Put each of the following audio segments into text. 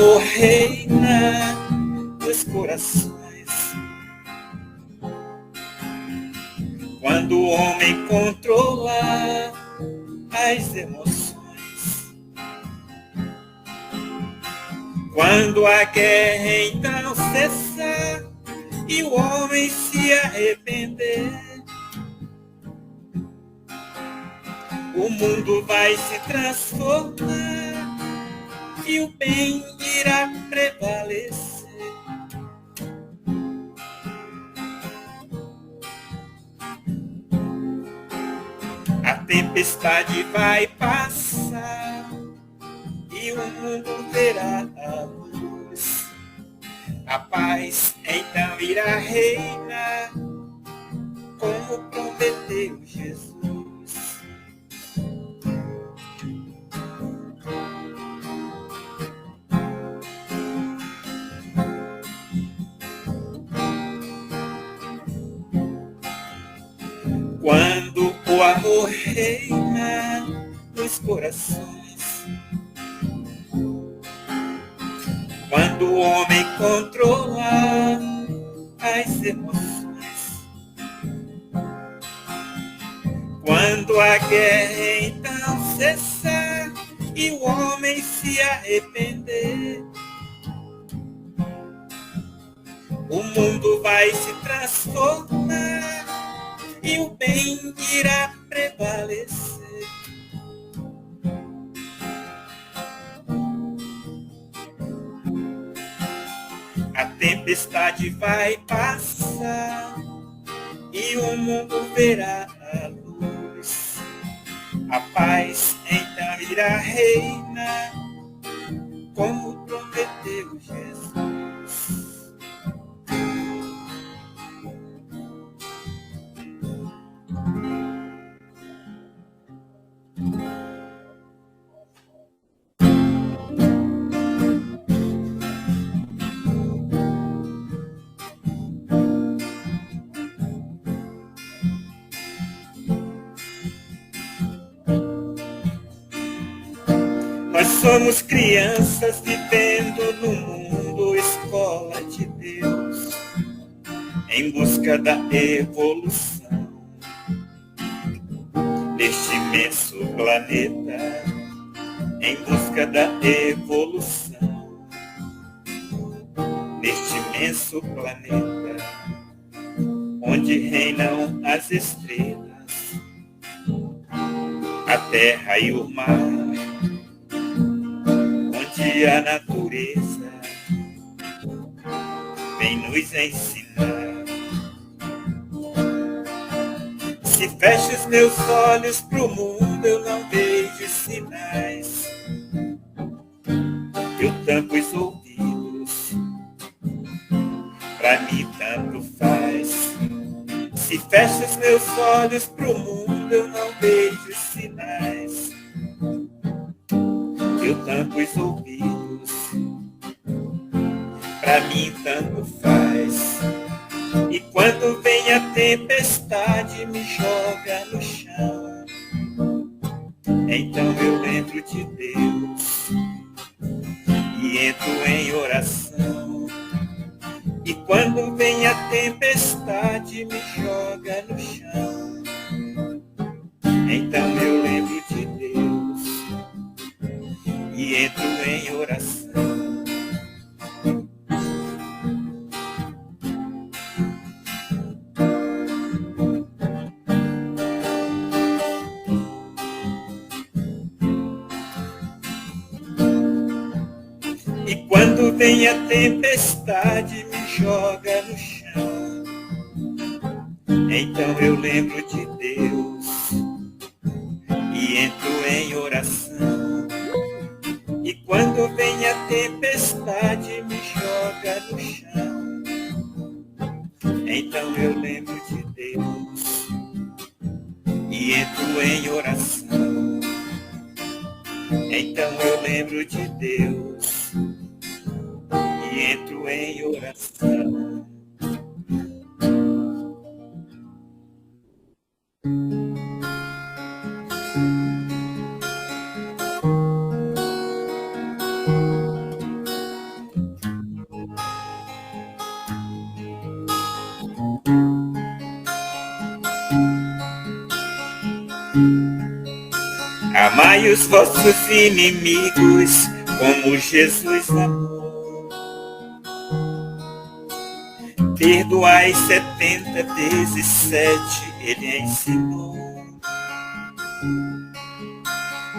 amor reina nos corações, quando o homem controla as emoções, quando a guerra então cessar e o homem se arrepender, o mundo vai se transformar e o bem irá prevalecer. A tempestade vai passar e o mundo verá a luz. A paz então irá reinar, como prometeu Jesus. Quando o amor reina nos corações, quando o homem controla as emoções, quando a guerra então cessar e o homem se arrepender, o mundo vai se transformar e o bem irá prevalecer. A tempestade vai passar e o mundo verá a luz. A paz então irá reinar, como prometeu Jesus. Nós somos crianças vivendo no mundo, escola de Deus, em busca da evolução deste imenso planeta, em busca da evolução neste imenso planeta, onde reinam as estrelas, a terra e o mar, onde a natureza vem nos ensinar. Se fecho os meus olhos pro mundo, eu não vejo sinais. Eu tampo os ouvidos, pra mim tanto faz. Se fecho os meus olhos pro mundo, eu não vejo sinais. Eu tampo os ouvidos, pra mim tanto faz. E quando vem a tempestade me joga no chão, então eu lembro de Deus e entro em oração. E quando vem a tempestade me joga no chão, então eu lembro de Deus e entro em oração. E quando vem a tempestade me joga no chão, então eu lembro de Deus e entro em oração. E quando vem a tempestade me joga no chão, então eu lembro de Deus e entro em oração. Então eu lembro de Deus e entro em oração. Amai os vossos inimigos como Jesus amou. Perdoai 70 vezes 7, ele ensinou.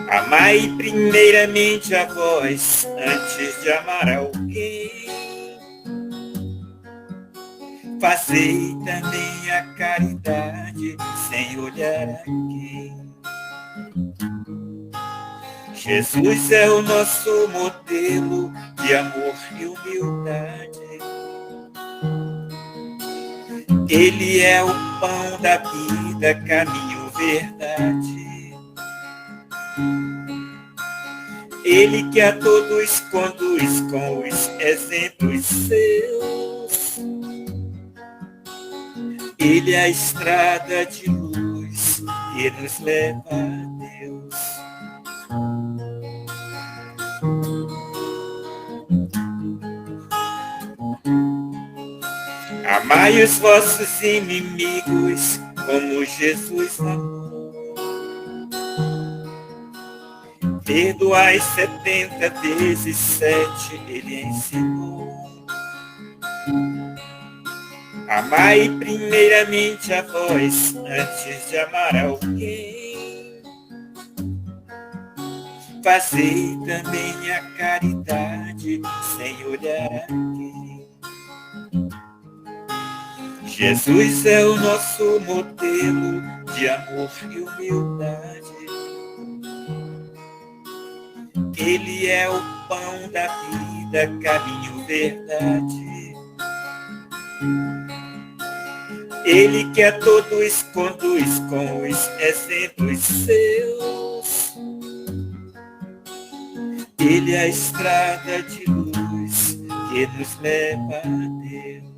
Amai primeiramente a vós antes de amar alguém. Fazei também a caridade sem olhar a quem. Jesus é o nosso modelo de amor e humildade. Ele é o pão da vida, caminho, verdade. Ele que a todos conduz com os exemplos seus. Ele é a estrada de luz que nos leva a Deus. Amai os vossos inimigos como Jesus amou. Perdoai 70 vezes 7, ele ensinou. Amai primeiramente a vós antes de amar alguém. Fazei também a caridade sem olhar a quem. Jesus é o nosso modelo de amor e humildade. Ele é o pão da vida, caminho, verdade. Ele que a todos conduz com os exemplos seus. Ele é a estrada de luz que nos leva a Deus.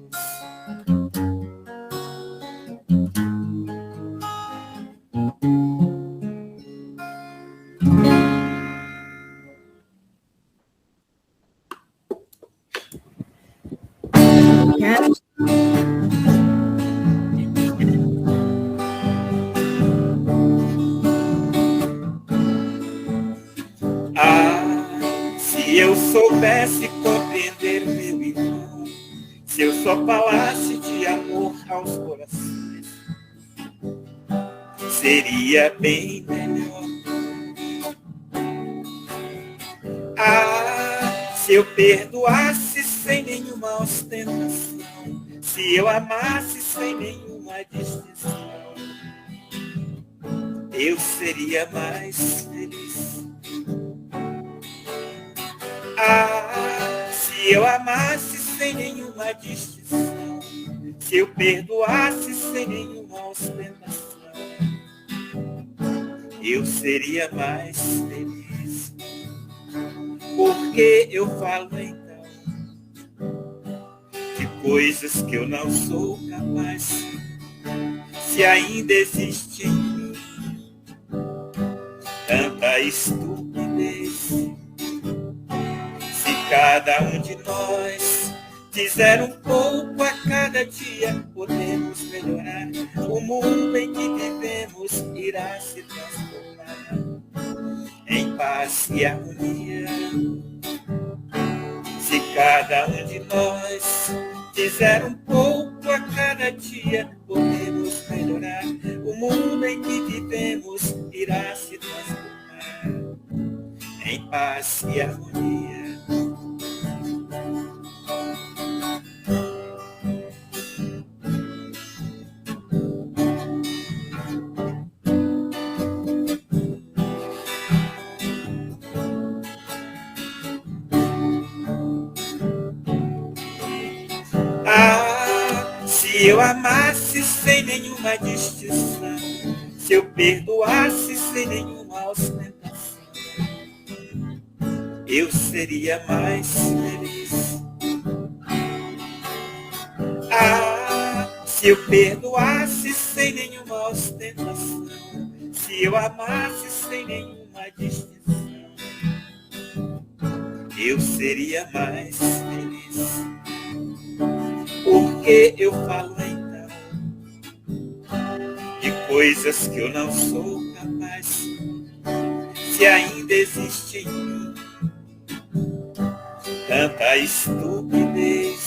Se eu soubesse compreender meu irmão, se eu só falasse de amor aos corações, seria bem melhor. Se eu perdoasse sem nenhuma ostentação, se eu amasse sem nenhuma distinção, eu seria mais feliz. Se eu amasse sem nenhuma distinção, se eu perdoasse sem nenhuma ostentação, eu seria mais feliz. Porque eu falo então de coisas que eu não sou capaz. Se ainda existe em mim tanta estupidez, cada um de nós fizer um pouco a cada dia, podemos melhorar. O mundo em que vivemos irá se transformar em paz e harmonia. Se cada um de nós fizer um pouco a cada dia, podemos melhorar. O mundo em que vivemos irá se transformar em paz e harmonia. Se eu amasse sem nenhuma distinção, se eu perdoasse sem nenhuma ostentação, eu seria mais feliz. Se eu perdoasse sem nenhuma ostentação, se eu amasse sem nenhuma distinção, eu seria mais feliz. Porque eu falo então de coisas que eu não sou capaz. se ainda existe em mim tanta estupidez.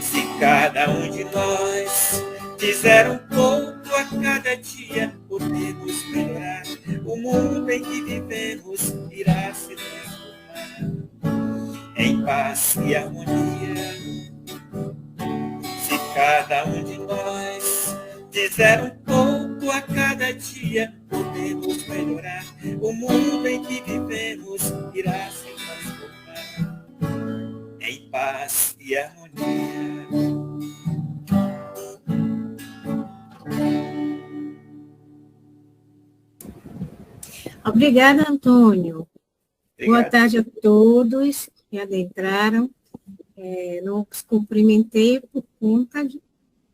Se cada um de nós fizer um pouco a cada dia, podemos melhorar. O mundo em que vivemos irá se transformar em paz e harmonia. Se cada um de nós fizer um pouco a cada dia, podemos melhorar. O mundo em que vivemos irá se transformar em paz e harmonia. Obrigada, Antônio. Obrigado. Boa tarde a todos que adentraram. Não os cumprimentei por conta de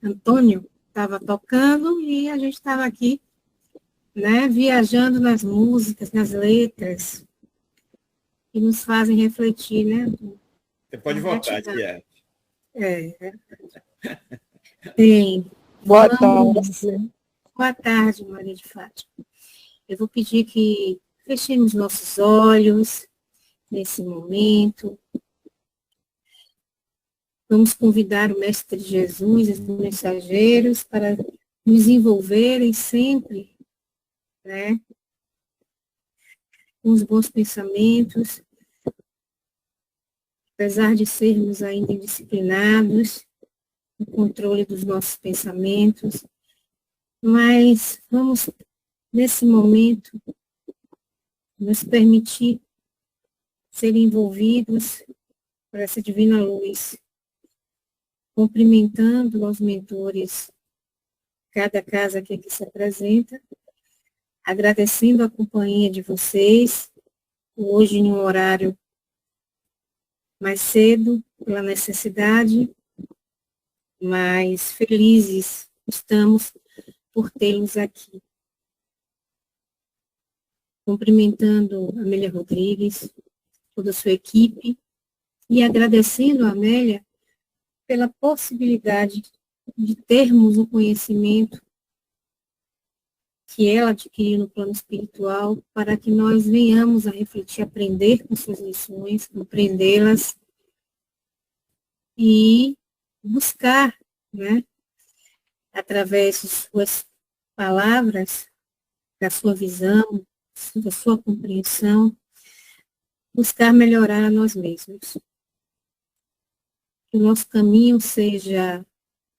Antônio estava tocando e a gente estava aqui, né, viajando nas músicas, nas letras, que nos fazem refletir, né? Você pode voltar, Tia. Bem, boa tarde. Boa tarde, Maria de Fátima. Eu vou pedir que fechemos nossos olhos nesse momento. Vamos convidar o Mestre Jesus e os mensageiros para nos envolverem sempre, né, com os bons pensamentos, apesar de sermos ainda indisciplinados no controle dos nossos pensamentos, mas vamos, nesse momento, nos permitir ser envolvidos por essa divina luz, cumprimentando aos mentores, cada casa que aqui se apresenta, agradecendo a companhia de vocês, hoje em um horário mais cedo, pela necessidade, mas felizes estamos por tê-los aqui. Cumprimentando a Amélia Rodrigues, toda a sua equipe, e agradecendo a Amélia pela possibilidade de termos o conhecimento que ela adquiriu no plano espiritual, para que nós venhamos a refletir, aprender com suas lições, compreendê-las e buscar, né, através de suas palavras, da sua visão, da sua compreensão, buscar melhorar a nós mesmos. Que o nosso caminho seja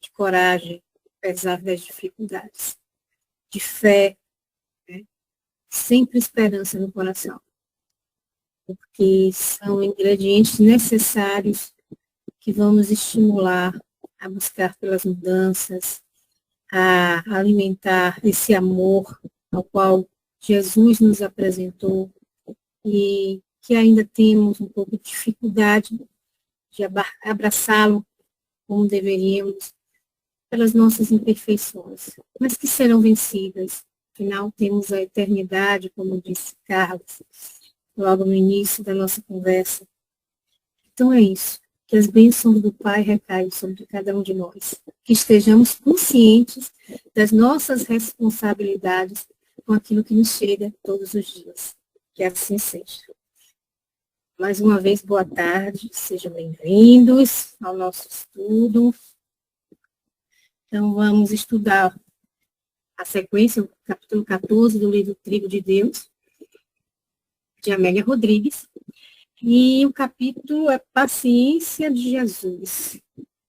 de coragem, apesar das dificuldades, de fé, né? Sempre esperança no coração, porque são ingredientes necessários que vão nos estimular a buscar pelas mudanças, a alimentar esse amor ao qual Jesus nos apresentou e que ainda temos um pouco de dificuldade de abraçá-lo como deveríamos, pelas nossas imperfeições, mas que serão vencidas. Afinal, temos a eternidade, como disse Carlos, logo no início da nossa conversa. Então é isso, que as bênçãos do Pai recaiam sobre cada um de nós, que estejamos conscientes das nossas responsabilidades com aquilo que nos chega todos os dias. Que assim seja. Mais uma vez, boa tarde, sejam bem-vindos ao nosso estudo. Então, vamos estudar a sequência, o capítulo 14 do livro Trigo de Deus, de Amélia Rodrigues, e o capítulo é Paciência de Jesus.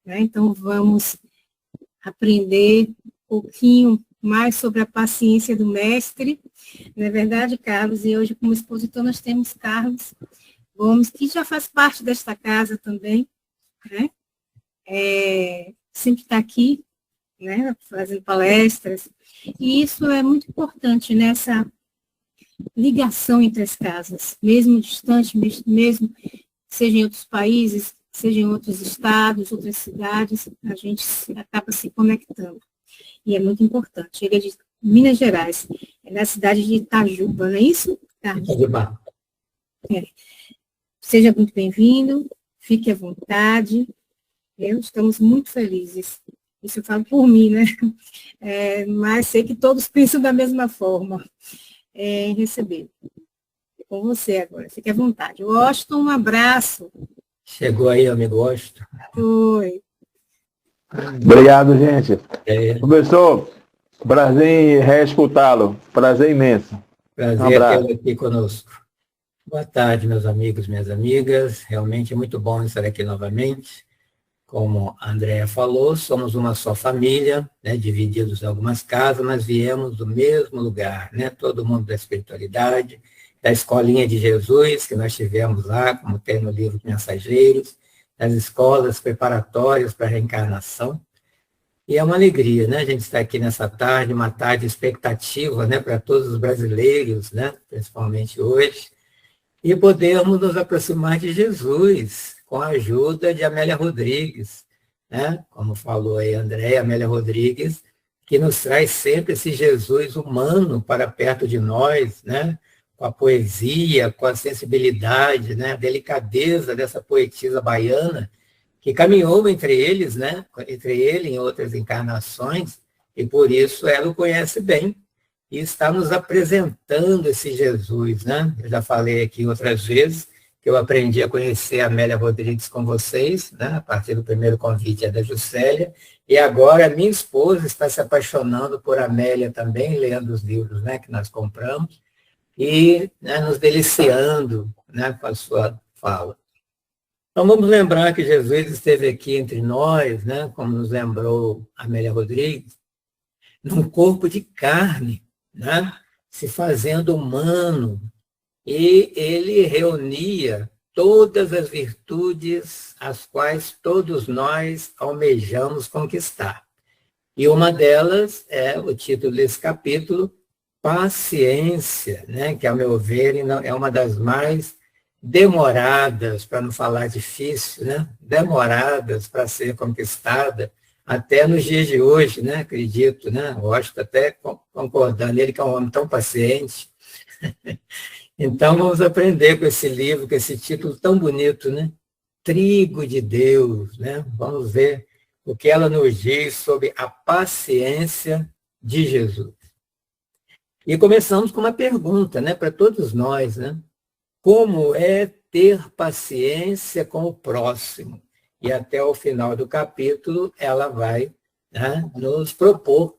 Né? Então, vamos aprender um pouquinho mais sobre a paciência do mestre. Não é verdade, Carlos? E hoje, como expositor, nós temos Carlos Gomes, que já faz parte desta casa também, né? Sempre está aqui, né? Fazendo palestras, e isso é muito importante nessa ligação entre as casas, mesmo distante, mesmo seja em outros países, seja em outros estados, outras cidades, a gente acaba se conectando, e é muito importante. Ele é de Minas Gerais, é na cidade de Itajuba, não é isso, Carlos? Itajuba. Seja muito bem-vindo, fique à vontade, estamos muito felizes. Isso eu falo por mim, né? Mas sei que todos pensam da mesma forma. em receber. É com você agora, fique à vontade. Washington, um abraço. Chegou aí, amigo Washington. Oi. Obrigado, gente. É, Professor, prazer em reescutá-lo. Prazer imenso. prazer tê-lo aqui conosco. Boa tarde, meus amigos, minhas amigas. Realmente é muito bom estar aqui novamente. Como a Andrea falou, somos uma só família, né, divididos em algumas casas, mas viemos do mesmo lugar, né, todo mundo da espiritualidade, da escolinha de Jesus, que nós tivemos lá, como tem no livro Mensageiros, das escolas preparatórias para a reencarnação. E é uma alegria, né, a gente estar aqui nessa tarde, uma tarde expectativa, né, para todos os brasileiros, né, principalmente hoje, e podermos nos aproximar de Jesus, com a ajuda de Amélia Rodrigues, né? Como falou aí André, Amélia Rodrigues, que nos traz sempre esse Jesus humano para perto de nós, né? Com a poesia, com a sensibilidade, né? A delicadeza dessa poetisa baiana, que caminhou entre eles, né? Entre ele em outras encarnações, e por isso ela o conhece bem. E está nos apresentando esse Jesus, né? Eu já falei aqui outras vezes que eu aprendi a conhecer a Amélia Rodrigues com vocês, né? A partir do primeiro convite da Juscelia, e agora minha esposa está se apaixonando por Amélia também, lendo os livros, né, que nós compramos, e, né, nos deliciando, né, com a sua fala. Então vamos lembrar que Jesus esteve aqui entre nós, né, como nos lembrou Amélia Rodrigues, num corpo de carne, né, se fazendo humano, e ele reunia todas as virtudes as quais todos nós almejamos conquistar. E uma delas é o título desse capítulo, Paciência, né, que, ao meu ver, é uma das mais demoradas, para não falar difícil, né, demoradas para ser conquistada, até nos dias de hoje, né, acredito, né, Washington até concordando, ele que é um homem tão paciente. Então, vamos aprender com esse livro, com esse título tão bonito, né? Trigo de Deus, né? Vamos ver o que ela nos diz sobre a paciência de Jesus. E começamos com uma pergunta, né, para todos nós, né? Como é ter paciência com o próximo? E até o final do capítulo, ela vai, né, nos propor,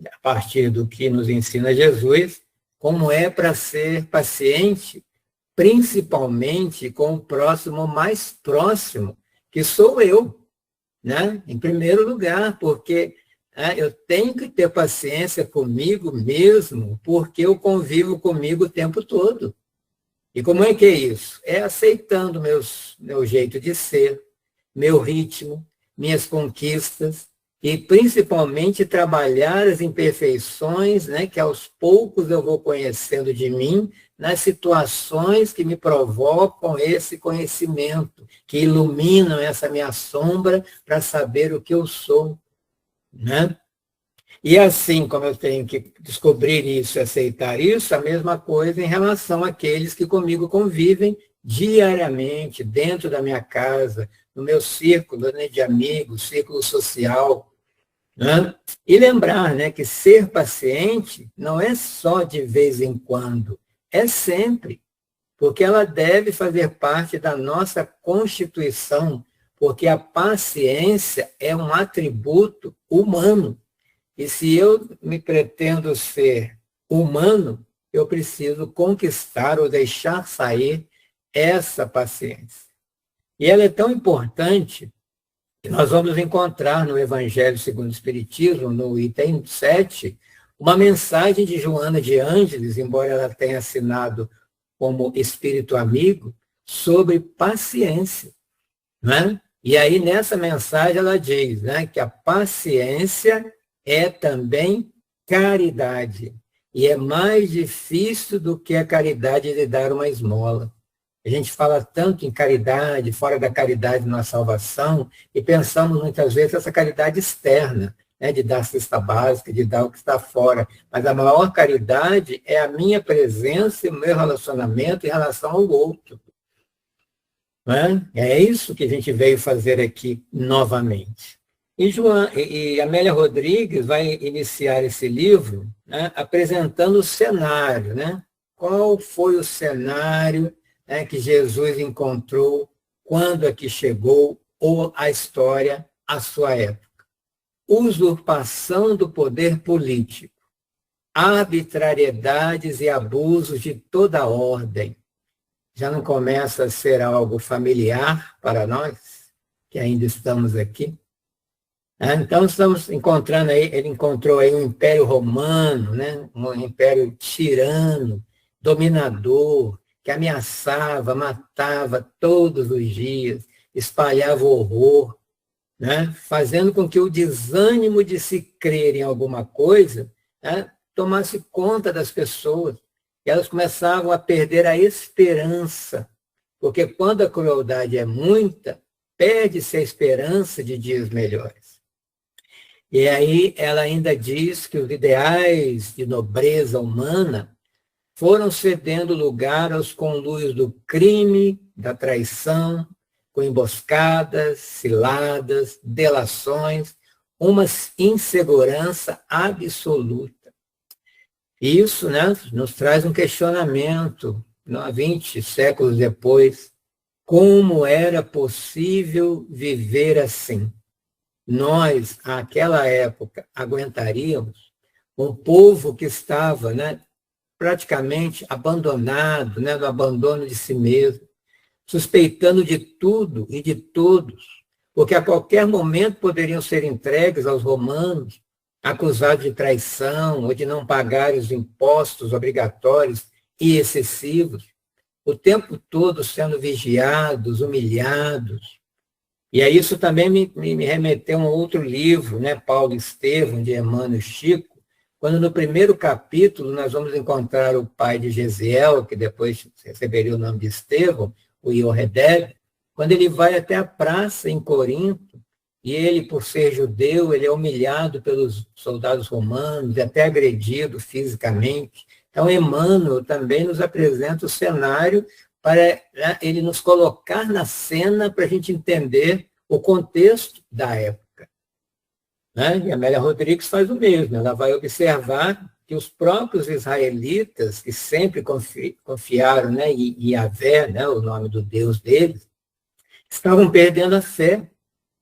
a partir do que nos ensina Jesus, como é para ser paciente, principalmente com o próximo mais próximo, que sou eu, né? Em primeiro lugar, porque eu tenho que ter paciência comigo mesmo, porque eu convivo comigo o tempo todo. E como é que é isso? É aceitando meu jeito de ser, meu ritmo, minhas conquistas, e principalmente trabalhar as imperfeições, né, que aos poucos eu vou conhecendo de mim, nas situações que me provocam esse conhecimento, que iluminam essa minha sombra para saber o que eu sou, né? E assim como eu tenho que descobrir isso e aceitar isso, a mesma coisa em relação àqueles que comigo convivem diariamente, dentro da minha casa, no meu círculo, né, de amigos, círculo social, né? E lembrar, né, que ser paciente não é só de vez em quando, é sempre, porque ela deve fazer parte da nossa constituição, porque a paciência é um atributo humano. E se eu me pretendo ser humano, eu preciso conquistar ou deixar sair essa paciência. E ela é tão importante que nós vamos encontrar no Evangelho segundo o Espiritismo, no item 7, uma mensagem de Joana de Ângeles, embora ela tenha assinado como espírito amigo, sobre paciência, né? E aí, nessa mensagem, ela diz, né, que a paciência é também caridade. E é mais difícil do que a caridade de dar uma esmola. A gente fala tanto em caridade, fora da caridade na salvação, e pensamos muitas vezes essa caridade externa, né, de dar a cesta básica, de dar o que está fora. Mas a maior caridade é a minha presença e o meu relacionamento em relação ao outro. Não é? É isso que a gente veio fazer aqui novamente. E Amélia Rodrigues vai iniciar esse livro, né, apresentando o cenário, né? Qual foi o cenário, né, que Jesus encontrou quando aqui chegou, ou a história à sua época. Usurpação do poder político, arbitrariedades e abusos de toda ordem. Já não começa a ser algo familiar para nós, que ainda estamos aqui? Então, estamos encontrando aí, ele encontrou aí um império romano, né? Um império tirano, dominador, que ameaçava, matava todos os dias, espalhava horror, né? Fazendo com que o desânimo de se crer em alguma coisa, né, tomasse conta das pessoas. E elas começavam a perder a esperança, porque quando a crueldade é muita, perde-se a esperança de dias melhores. E aí ela ainda diz que os ideais de nobreza humana foram cedendo lugar aos conluios do crime, da traição, com emboscadas, ciladas, delações, uma insegurança absoluta. Isso, né, nos traz um questionamento, 20 séculos depois, como era possível viver assim? Nós, àquela época, aguentaríamos um povo que estava, né, praticamente abandonado, né, no abandono de si mesmo, suspeitando de tudo e de todos, porque a qualquer momento poderiam ser entregues aos romanos, acusados de traição ou de não pagar os impostos obrigatórios e excessivos, o tempo todo sendo vigiados, humilhados. E aí isso também me remeteu a um outro livro, né, Paulo Estevão, de Emmanuel Chico, quando no primeiro capítulo nós vamos encontrar o pai de Gesiel, que depois receberia o nome de Estevão, o Ioredeb, quando ele vai até a praça em Corinto, e ele, por ser judeu, ele é humilhado pelos soldados romanos, até agredido fisicamente. Então, Emmanuel também nos apresenta o cenário para, né, ele nos colocar na cena para a gente entender o contexto da época. Né? E a Amélia Rodrigues faz o mesmo, ela vai observar que os próprios israelitas, que sempre confiaram, né, em Yahvé, né, o nome do Deus deles, estavam perdendo a fé,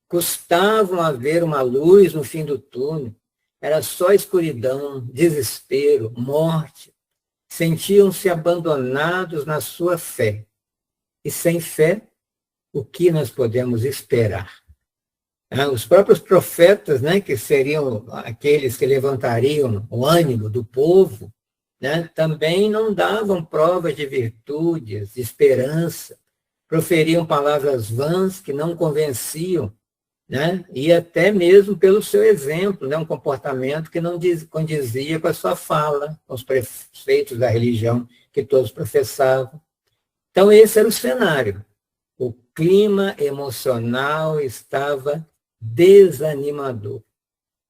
custavam a ver uma luz no fim do túnel, era só escuridão, desespero, morte, sentiam-se abandonados na sua fé. E sem fé, o que nós podemos esperar? Os próprios profetas, né, que seriam aqueles que levantariam o ânimo do povo, né, também não davam provas de virtudes, de esperança, proferiam palavras vãs que não convenciam, né, e até mesmo pelo seu exemplo, né, um comportamento que não condizia com a sua fala, com os preceitos da religião que todos professavam. Então, esse era o cenário. O clima emocional estava desanimador.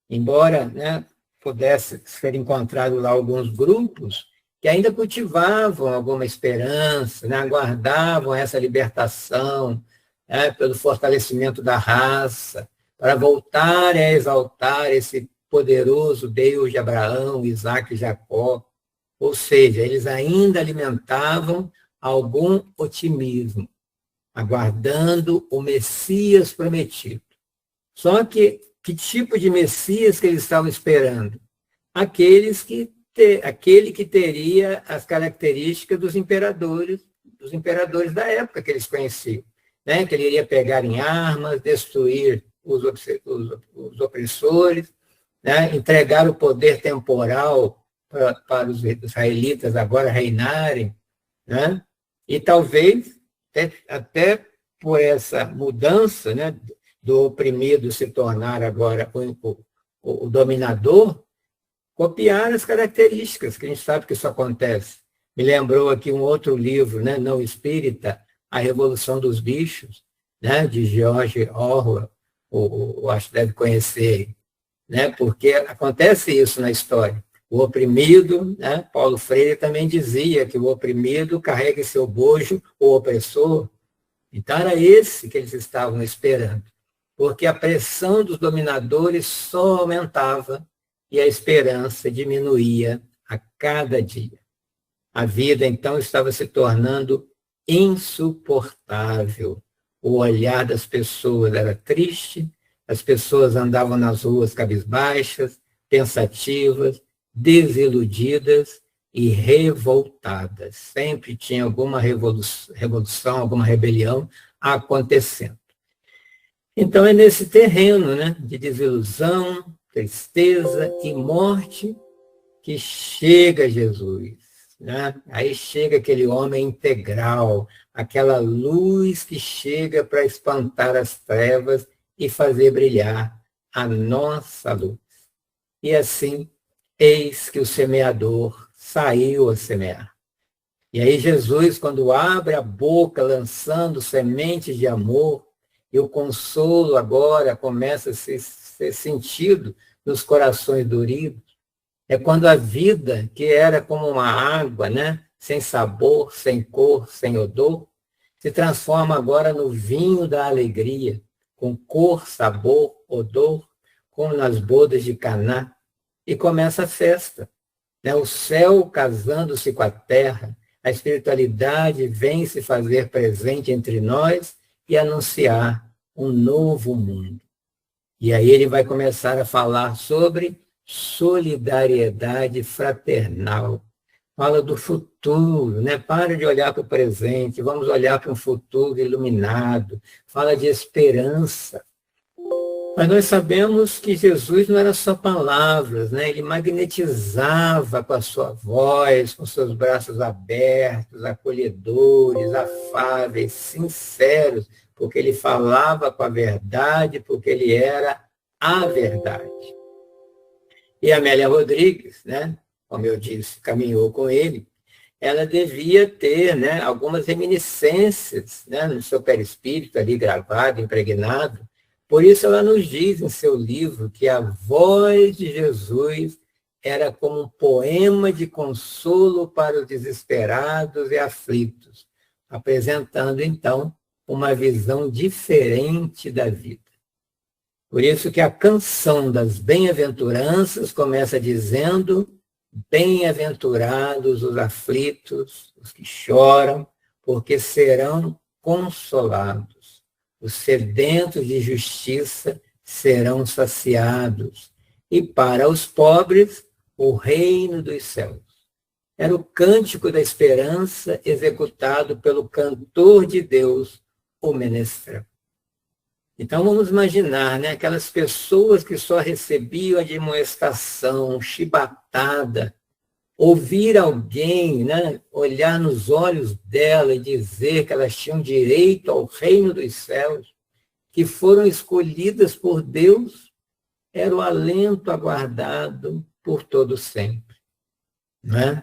Embora, né, pudesse ser encontrado lá alguns grupos que ainda cultivavam alguma esperança, né, aguardavam essa libertação, né, pelo fortalecimento da raça, para voltar a exaltar esse poderoso Deus de Abraão, Isaac e Jacó. Ou seja, eles ainda alimentavam algum otimismo, aguardando o Messias prometido. Só que tipo de Messias que eles estavam esperando? Aquele que teria as características dos imperadores da época que eles conheciam, né? Que ele iria pegar em armas, destruir os opressores, né? Entregar o poder temporal para os israelitas agora reinarem, né? E talvez, até por essa mudança, né, do oprimido se tornar agora o dominador, copiar as características, que a gente sabe que isso acontece. Me lembrou aqui um outro livro, né, não espírita, A Revolução dos Bichos, né, de George Orwell, acho que deve conhecer, né, porque acontece isso na história. O oprimido, né, Paulo Freire também dizia que o oprimido carrega em seu bojo o opressor. Então era esse que eles estavam esperando. porque a pressão dos dominadores só aumentava e a esperança diminuía a cada dia. A vida, então, estava se tornando insuportável. O olhar das pessoas era triste, as pessoas andavam nas ruas cabisbaixas, pensativas, desiludidas e revoltadas. Sempre tinha alguma revolução, alguma rebelião acontecendo. Então é nesse terreno, né, de desilusão, tristeza e morte que chega Jesus. Né? Aí chega aquele homem integral, aquela luz que chega para espantar as trevas e fazer brilhar a nossa luz. E assim, eis que o semeador saiu a semear. E aí Jesus, quando abre a boca, lançando sementes de amor, e o consolo agora começa a ser sentido nos corações doridos, é quando a vida, que era como uma água, né, sem sabor, sem cor, sem odor, se transforma agora no vinho da alegria, com cor, sabor, odor, como nas bodas de Caná, e começa a festa. Né? O céu casando-se com a terra, a espiritualidade vem se fazer presente entre nós e anunciar um novo mundo. E aí ele vai começar a falar sobre solidariedade fraternal. Fala do futuro, né? Para de olhar para o presente, vamos olhar para um futuro iluminado. Fala de esperança. Mas nós sabemos que Jesus não era só palavras, né? Ele magnetizava com a sua voz, com seus braços abertos, acolhedores, afáveis, sinceros, porque ele falava com a verdade, porque ele era a verdade. E a Amélia Rodrigues, né, como eu disse, caminhou com ele, ela devia ter, né, algumas reminiscências, né, no seu perispírito ali gravado, impregnado. Por isso ela nos diz em seu livro que a voz de Jesus era como um poema de consolo para os desesperados e aflitos, apresentando então uma visão diferente da vida. Por isso que a canção das bem-aventuranças começa dizendo: bem-aventurados os aflitos, os que choram, porque serão consolados. Os sedentos de justiça serão saciados. E para os pobres, o reino dos céus. Era o cântico da esperança executado pelo cantor de Deus, o menestrel. Então vamos imaginar, né, aquelas pessoas que só recebiam a admoestação, chibatada, ouvir alguém, né, olhar nos olhos dela e dizer que elas tinham direito ao reino dos céus, que foram escolhidas por Deus, era o alento aguardado por todo sempre. Né?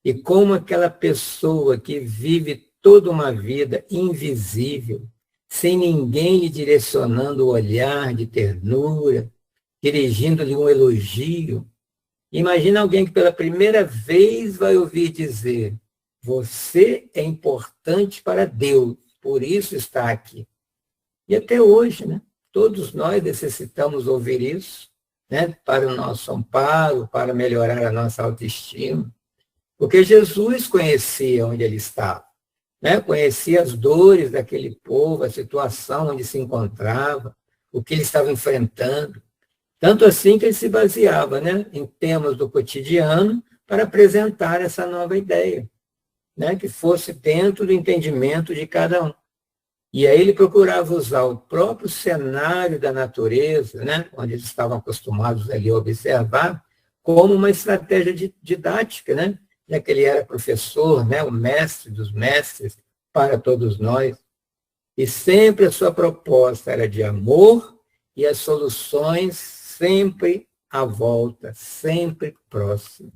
E como aquela pessoa que vive toda uma vida invisível, sem ninguém lhe direcionando o olhar de ternura, dirigindo-lhe um elogio. Imagina alguém que pela primeira vez vai ouvir dizer: você é importante para Deus, por isso está aqui. E até hoje, né? Todos nós necessitamos ouvir isso, né? Para o nosso amparo, para melhorar a nossa autoestima. Porque Jesus conhecia onde ele estava. Né? Conhecia as dores daquele povo, a situação onde se encontrava, o que ele estava enfrentando. Tanto assim que ele se baseava, né, em temas do cotidiano para apresentar essa nova ideia, né, que fosse dentro do entendimento de cada um. E aí ele procurava usar o próprio cenário da natureza, né, onde eles estavam acostumados ali a observar, como uma estratégia didática, né? Já que ele era professor, né, o mestre dos mestres para todos nós. E sempre a sua proposta era de amor e as soluções sempre à volta, sempre próximo.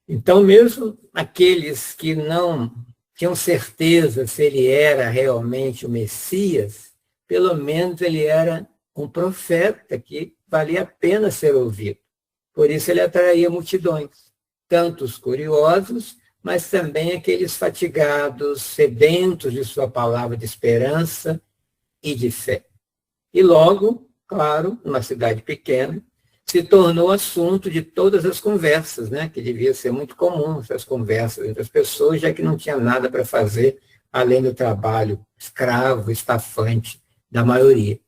Então, mesmo aqueles que não tinham certeza se ele era realmente o Messias, pelo menos ele era um profeta que valia a pena ser ouvido. Por isso ele atraía multidões. Tanto os curiosos, mas também aqueles fatigados, sedentos de sua palavra de esperança e de fé. E logo, claro, numa cidade pequena, se tornou assunto de todas as conversas, né? Que devia ser muito comum essas conversas entre as pessoas, já que não tinha nada para fazer além do trabalho escravo, estafante da maioria.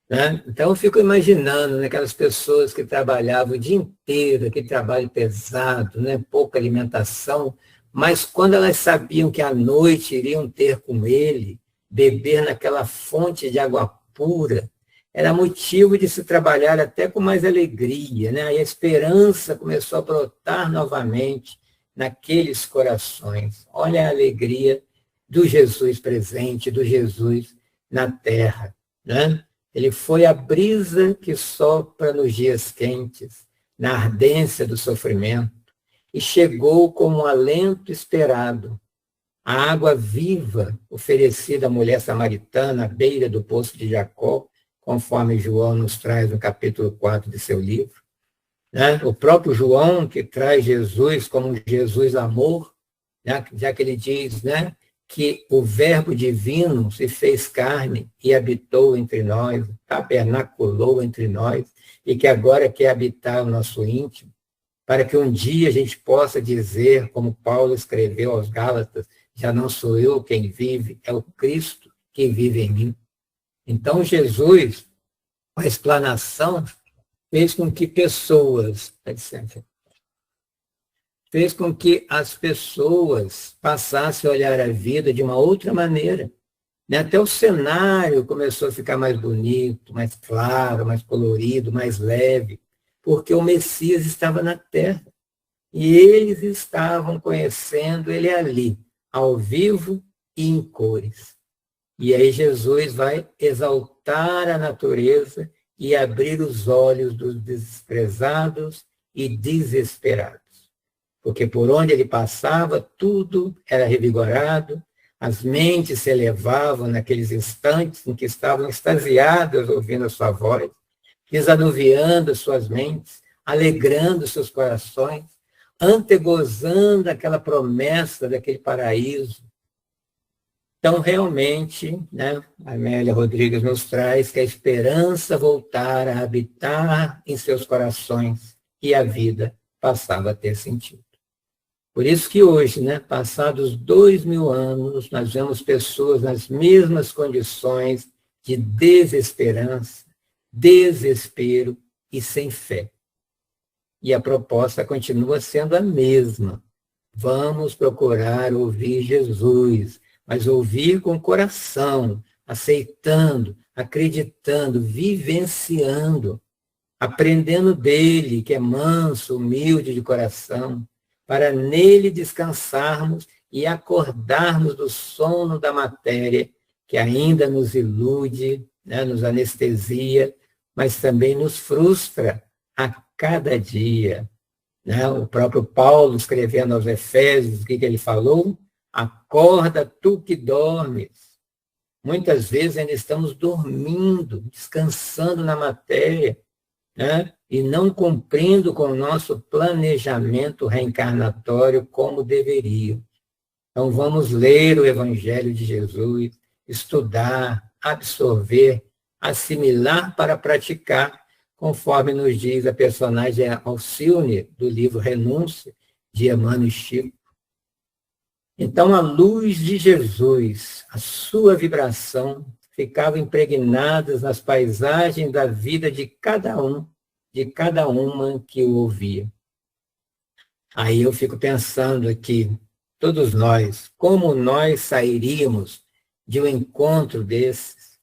Né? Então, eu fico imaginando, né, aquelas pessoas que trabalhavam o dia inteiro, aquele trabalho pesado, né, pouca alimentação, mas quando elas sabiam que à noite iriam ter com ele, beber naquela fonte de água pura, era motivo de se trabalhar até com mais alegria, né? E a esperança começou a brotar novamente naqueles corações. Olha a alegria do Jesus presente, do Jesus na terra, né? Ele foi a brisa que sopra nos dias quentes, na ardência do sofrimento, e chegou como um alento esperado, a água viva oferecida à mulher samaritana à beira do poço de Jacó, conforme João nos traz no capítulo 4 de seu livro. Né? O próprio João, que traz Jesus como Jesus amor, né? Já que ele diz, né, que o verbo divino se fez carne e habitou entre nós, tabernaculou entre nós, e que agora quer habitar o nosso íntimo, para que um dia a gente possa dizer, como Paulo escreveu aos Gálatas, já não sou eu quem vive, é o Cristo que vive em mim. Então, Jesus, com a explanação, fez com que fez com que as pessoas passassem a olhar a vida de uma outra maneira. Até o cenário começou a ficar mais bonito, mais claro, mais colorido, mais leve, porque o Messias estava na terra. E eles estavam conhecendo ele ali, ao vivo e em cores. E aí Jesus vai exaltar a natureza e abrir os olhos dos desprezados e desesperados. Porque por onde ele passava, tudo era revigorado, as mentes se elevavam naqueles instantes em que estavam extasiadas ouvindo a sua voz, desanuviando suas mentes, alegrando seus corações, antegozando aquela promessa daquele paraíso. Então, realmente, né, a Amélia Rodrigues nos traz que a esperança voltara a habitar em seus corações e a vida passava a ter sentido. Por isso que hoje, né, passados 2000 anos, nós vemos pessoas nas mesmas condições de desesperança, desespero e sem fé. E a proposta continua sendo a mesma. Vamos procurar ouvir Jesus, mas ouvir com o coração, aceitando, acreditando, vivenciando, aprendendo dele, que é manso, humilde de coração, para nele descansarmos e acordarmos do sono da matéria, que ainda nos ilude, né, nos anestesia, mas também nos frustra a cada dia. Né? O próprio Paulo, escrevendo aos Efésios, o que ele falou? Acorda tu que dormes. Muitas vezes ainda estamos dormindo, descansando na matéria, né? E não cumprindo com o nosso planejamento reencarnatório como deveria. Então vamos ler o Evangelho de Jesus, estudar, absorver, assimilar para praticar, conforme nos diz a personagem Alcione, do livro Renúncia, de Emmanuel Chico. Então, a luz de Jesus, a sua vibração, ficava impregnadas nas paisagens da vida de cada um, de cada uma que o ouvia. Aí eu fico pensando aqui, todos nós, como nós sairíamos de um encontro desses?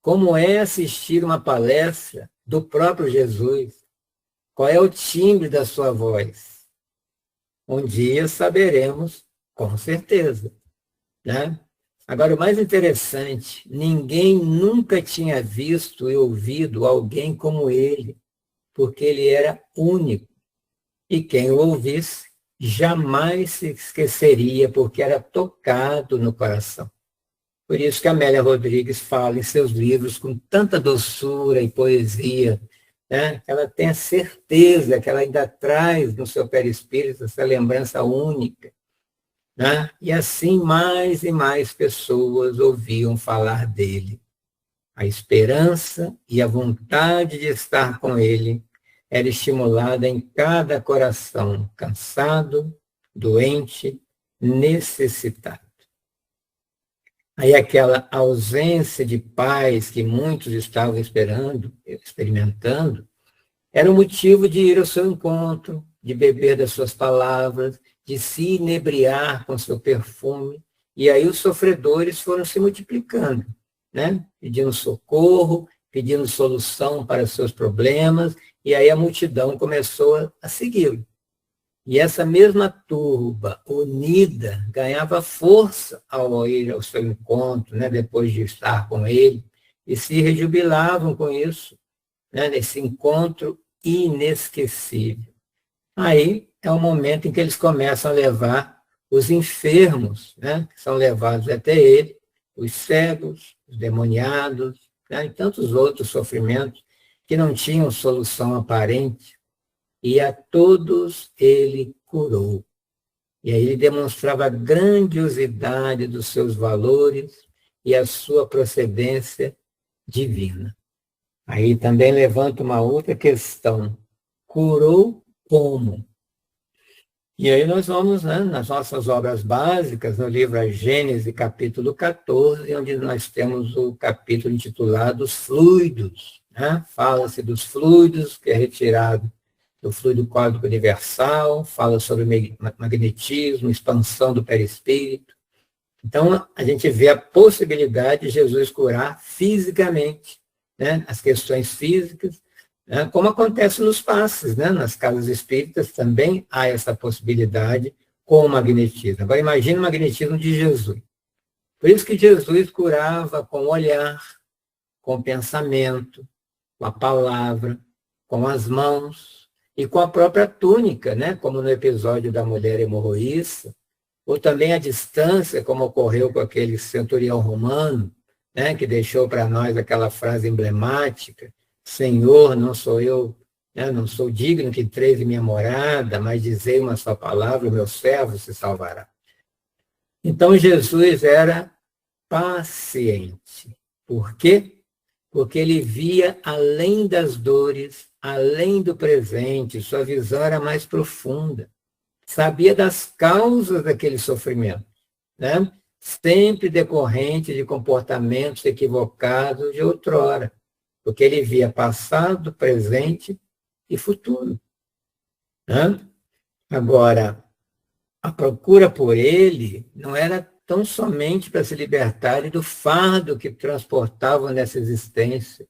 Como é assistir uma palestra do próprio Jesus? Qual é o timbre da sua voz? Um dia saberemos, com certeza, né? Agora, o mais interessante, ninguém nunca tinha visto e ouvido alguém como ele, porque ele era único. E quem o ouvisse jamais se esqueceria, porque era tocado no coração. Por isso que Amélia Rodrigues fala em seus livros com tanta doçura e poesia, né? Ela tem a certeza que ela ainda traz no seu perispírito essa lembrança única. Né? E assim mais e mais pessoas ouviam falar dele. A esperança e a vontade de estar com ele era estimulada em cada coração cansado, doente, necessitado. Aí aquela ausência de paz que muitos estavam experimentando, era o motivo de ir ao seu encontro, de beber das suas palavras, de se inebriar com seu perfume. E aí os sofredores foram se multiplicando, né? Pedindo socorro, pedindo solução para seus problemas, e aí a multidão começou a segui-lo. E essa mesma turba unida ganhava força ao ir ao seu encontro, né, depois de estar com ele, e se rejubilavam com isso, né, nesse encontro inesquecível. Aí é o momento em que eles começam a levar os enfermos, né, que são levados até ele, os cegos, os demoniados, né, e tantos outros sofrimentos que não tinham solução aparente. E a todos ele curou. E aí ele demonstrava a grandiosidade dos seus valores e a sua procedência divina. Aí também levanta uma outra questão. Curou como? E aí nós vamos, né, nas nossas obras básicas, no livro A Gênese, capítulo 14, onde nós temos o capítulo intitulado Os Fluidos. Né? Fala-se dos fluidos, que é retirado do fluido cósmico universal, fala sobre magnetismo, expansão do perispírito. Então, a gente vê a possibilidade de Jesus curar fisicamente, né, as questões físicas, né, como acontece nos passes, né, nas casas espíritas também há essa possibilidade com o magnetismo. Agora, imagine o magnetismo de Jesus. Por isso que Jesus curava com o olhar, com o pensamento, com a palavra, com as mãos, e com a própria túnica, né? Como no episódio da mulher hemorroísta, ou também a distância, como ocorreu com aquele centurião romano, né? Que deixou para nós aquela frase emblemática, Senhor, não sou eu, né? Não sou digno que entreis em minha morada, mas dizei uma só palavra, o meu servo se salvará. Então Jesus era paciente. Por quê? Porque ele via além das dores, além do presente, sua visão era mais profunda. Sabia das causas daquele sofrimento, né? Sempre decorrente de comportamentos equivocados de outrora, porque ele via passado, presente e futuro. Né? Agora, a procura por ele não era tão somente para se libertar do fardo que transportavam nessa existência.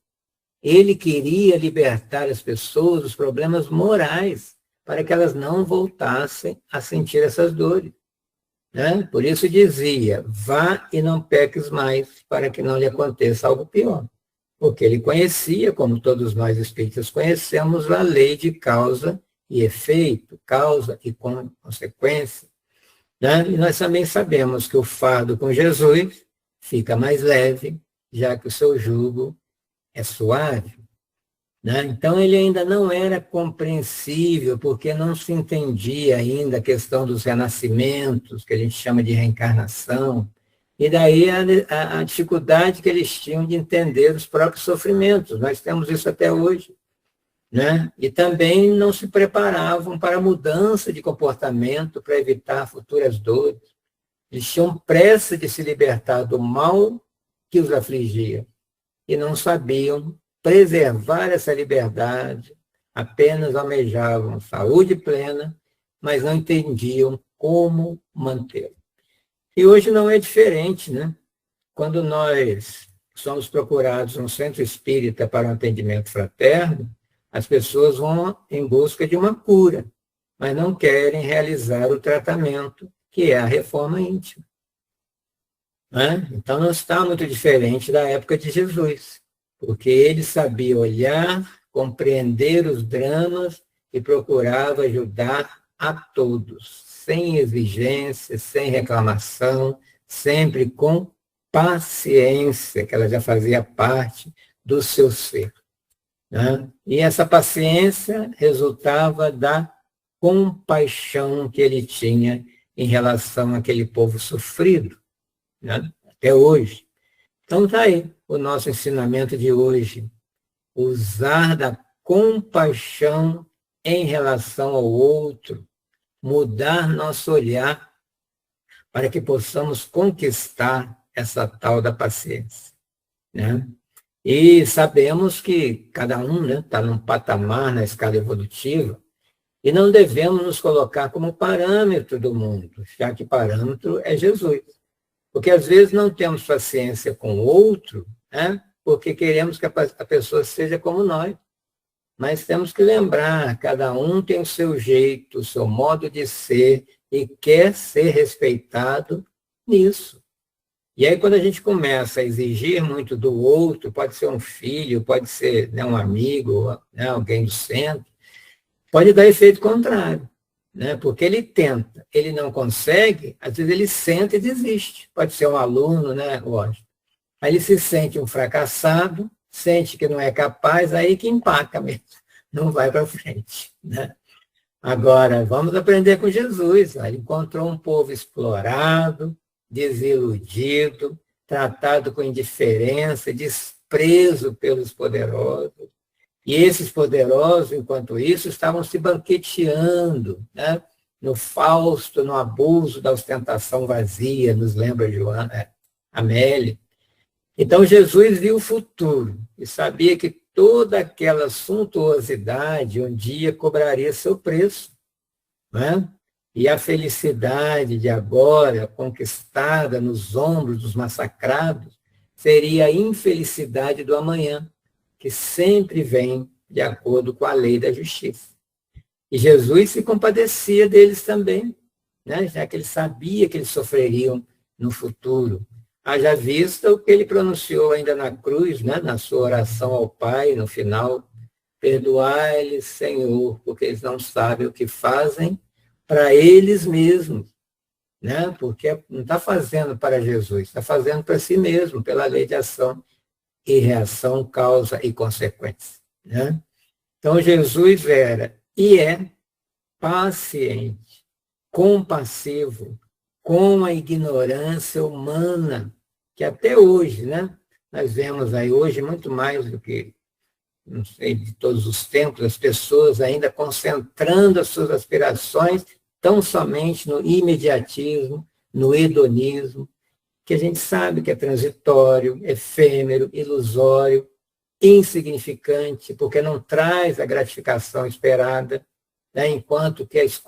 Ele queria libertar as pessoas dos problemas morais, para que elas não voltassem a sentir essas dores. Né? Por isso dizia, vá e não peques mais, para que não lhe aconteça algo pior. Porque ele conhecia, como todos nós espíritas conhecemos, a lei de causa e efeito, causa e consequência. Né? E nós também sabemos que o fardo com Jesus fica mais leve, já que o seu jugo é suave. Né? Então, ele ainda não era compreensível, porque não se entendia ainda a questão dos renascimentos, que a gente chama de reencarnação, e daí a dificuldade que eles tinham de entender os próprios sofrimentos. Nós temos isso até hoje. Né? E também não se preparavam para a mudança de comportamento, para evitar futuras dores. Eles tinham pressa de se libertar do mal que os afligia, e não sabiam preservar essa liberdade, apenas almejavam saúde plena, mas não entendiam como mantê-la. E hoje não é diferente, né? Quando nós somos procurados no centro espírita para um atendimento fraterno, as pessoas vão em busca de uma cura, mas não querem realizar o tratamento, que é a reforma íntima. Né? Então não está muito diferente da época de Jesus, porque ele sabia olhar, compreender os dramas e procurava ajudar a todos, sem exigência, sem reclamação, sempre com paciência, que ela já fazia parte do seu ser. Né? E essa paciência resultava da compaixão que ele tinha em relação àquele povo sofrido, né? Até hoje. Então está aí o nosso ensinamento de hoje. Usar da compaixão em relação ao outro, mudar nosso olhar para que possamos conquistar essa tal da paciência, né? E sabemos que cada um está num patamar na escala evolutiva e não devemos nos colocar como parâmetro do mundo, já que parâmetro é Jesus. Porque às vezes não temos paciência com o outro, né? Porque queremos que a pessoa seja como nós. Mas temos que lembrar, cada um tem o seu jeito, o seu modo de ser e quer ser respeitado nisso. E aí quando a gente começa a exigir muito do outro, pode ser um filho, pode ser, né, um amigo, né, alguém do centro, pode dar efeito contrário, né? Porque ele tenta, ele não consegue, às vezes ele senta e desiste. Pode ser um aluno, né, lógico. Aí ele se sente um fracassado, sente que não é capaz, aí que empaca mesmo, não vai para frente, né? Agora, vamos aprender com Jesus. Ele encontrou um povo explorado, desiludido, tratado com indiferença, desprezo pelos poderosos. E esses poderosos, enquanto isso, estavam se banqueteando, né? No Fausto, no abuso da ostentação vazia, nos lembra Joana, Amélia. Então, Jesus viu o futuro e sabia que toda aquela suntuosidade um dia cobraria seu preço, né? E a felicidade de agora, conquistada nos ombros dos massacrados, seria a infelicidade do amanhã, que sempre vem de acordo com a lei da justiça. E Jesus se compadecia deles também, né? Já que ele sabia que eles sofreriam no futuro. Haja vista o que ele pronunciou ainda na cruz, né? Na sua oração ao Pai, no final: perdoai-lhes, Senhor, porque eles não sabem o que fazem para eles mesmos, né? Porque não está fazendo para Jesus, está fazendo para si mesmo, pela lei de ação e reação, causa e consequência, né? Então, Jesus era e é paciente, compassivo, com a ignorância humana, que até hoje, né? Nós vemos aí hoje muito mais do que, não sei, de todos os tempos, as pessoas ainda concentrando as suas aspirações tão somente no imediatismo, no hedonismo, que a gente sabe que é transitório, efêmero, ilusório, insignificante, porque não traz a gratificação esperada, né? Enquanto que as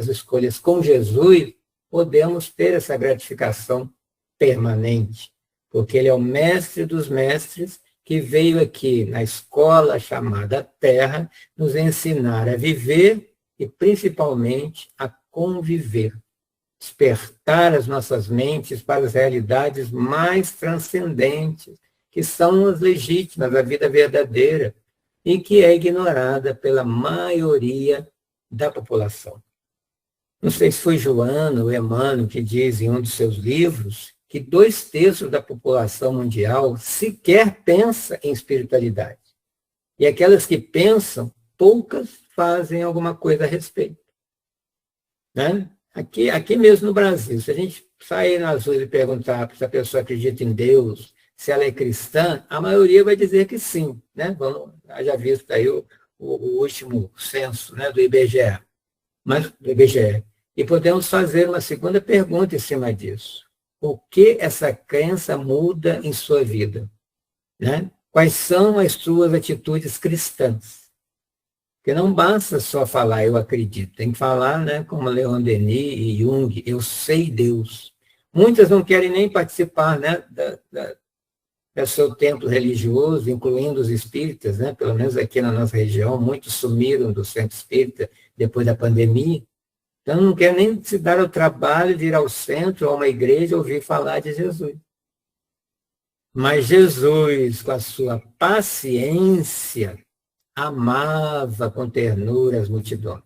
escolhas com Jesus, podemos ter essa gratificação permanente, porque ele é o mestre dos mestres, que veio aqui na escola chamada Terra nos ensinar a viver e principalmente a conviver, despertar as nossas mentes para as realidades mais transcendentes, que são as legítimas, a vida verdadeira, e que é ignorada pela maioria da população. Não sei se foi Joana ou Emmanuel que diz em um dos seus livros que 2/3 da população mundial sequer pensa em espiritualidade. E aquelas que pensam, poucas fazem alguma coisa a respeito, né? Aqui mesmo no Brasil, se a gente sair nas ruas e perguntar se a pessoa acredita em Deus, se ela é cristã, a maioria vai dizer que sim, né? Já visto aí o último censo, né, do IBGE. E podemos fazer uma segunda pergunta em cima disso. O que essa crença muda em sua vida, né? Quais são as suas atitudes cristãs? Porque não basta só falar eu acredito, tem que falar, né, como Leon Denis e Jung, eu sei Deus. Muitas não querem nem participar, né, do seu templo religioso, incluindo os espíritas, né, pelo menos aqui na nossa região, muitos sumiram do centro espírita depois da pandemia. Então, não quer nem se dar o trabalho de ir ao centro, a uma igreja, ouvir falar de Jesus. Mas Jesus, com a sua paciência, amava com ternura as multidões.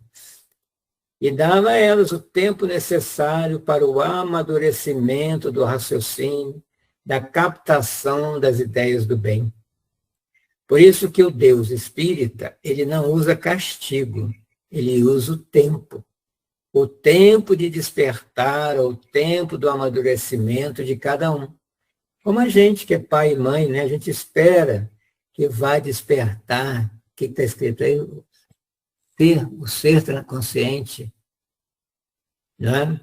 E dava a elas o tempo necessário para o amadurecimento do raciocínio, da captação das ideias do bem. Por isso que o Deus espírita, ele não usa castigo, ele usa o tempo. O tempo de despertar, o tempo do amadurecimento de cada um. Como a gente que é pai e mãe, né? A gente espera que vai despertar, o que está escrito aí, o ser consciente, né?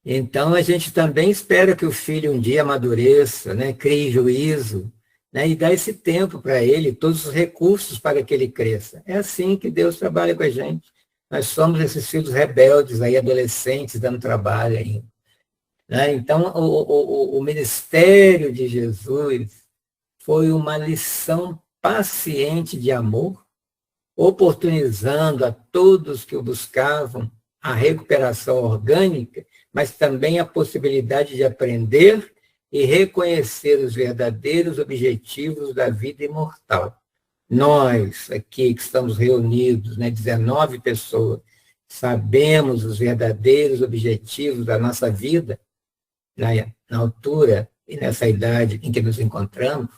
Então, a gente também espera que o filho um dia amadureça, né? Crie juízo, né? E dá esse tempo para ele, todos os recursos para que ele cresça. É assim que Deus trabalha com a gente. Nós somos esses filhos rebeldes, aí, adolescentes, dando trabalho ainda. Né? Então, o ministério de Jesus foi uma lição paciente de amor, oportunizando a todos que o buscavam a recuperação orgânica, mas também a possibilidade de aprender e reconhecer os verdadeiros objetivos da vida imortal. Nós, aqui que estamos reunidos, né, 19 pessoas, sabemos os verdadeiros objetivos da nossa vida, na altura e nessa idade em que nos encontramos.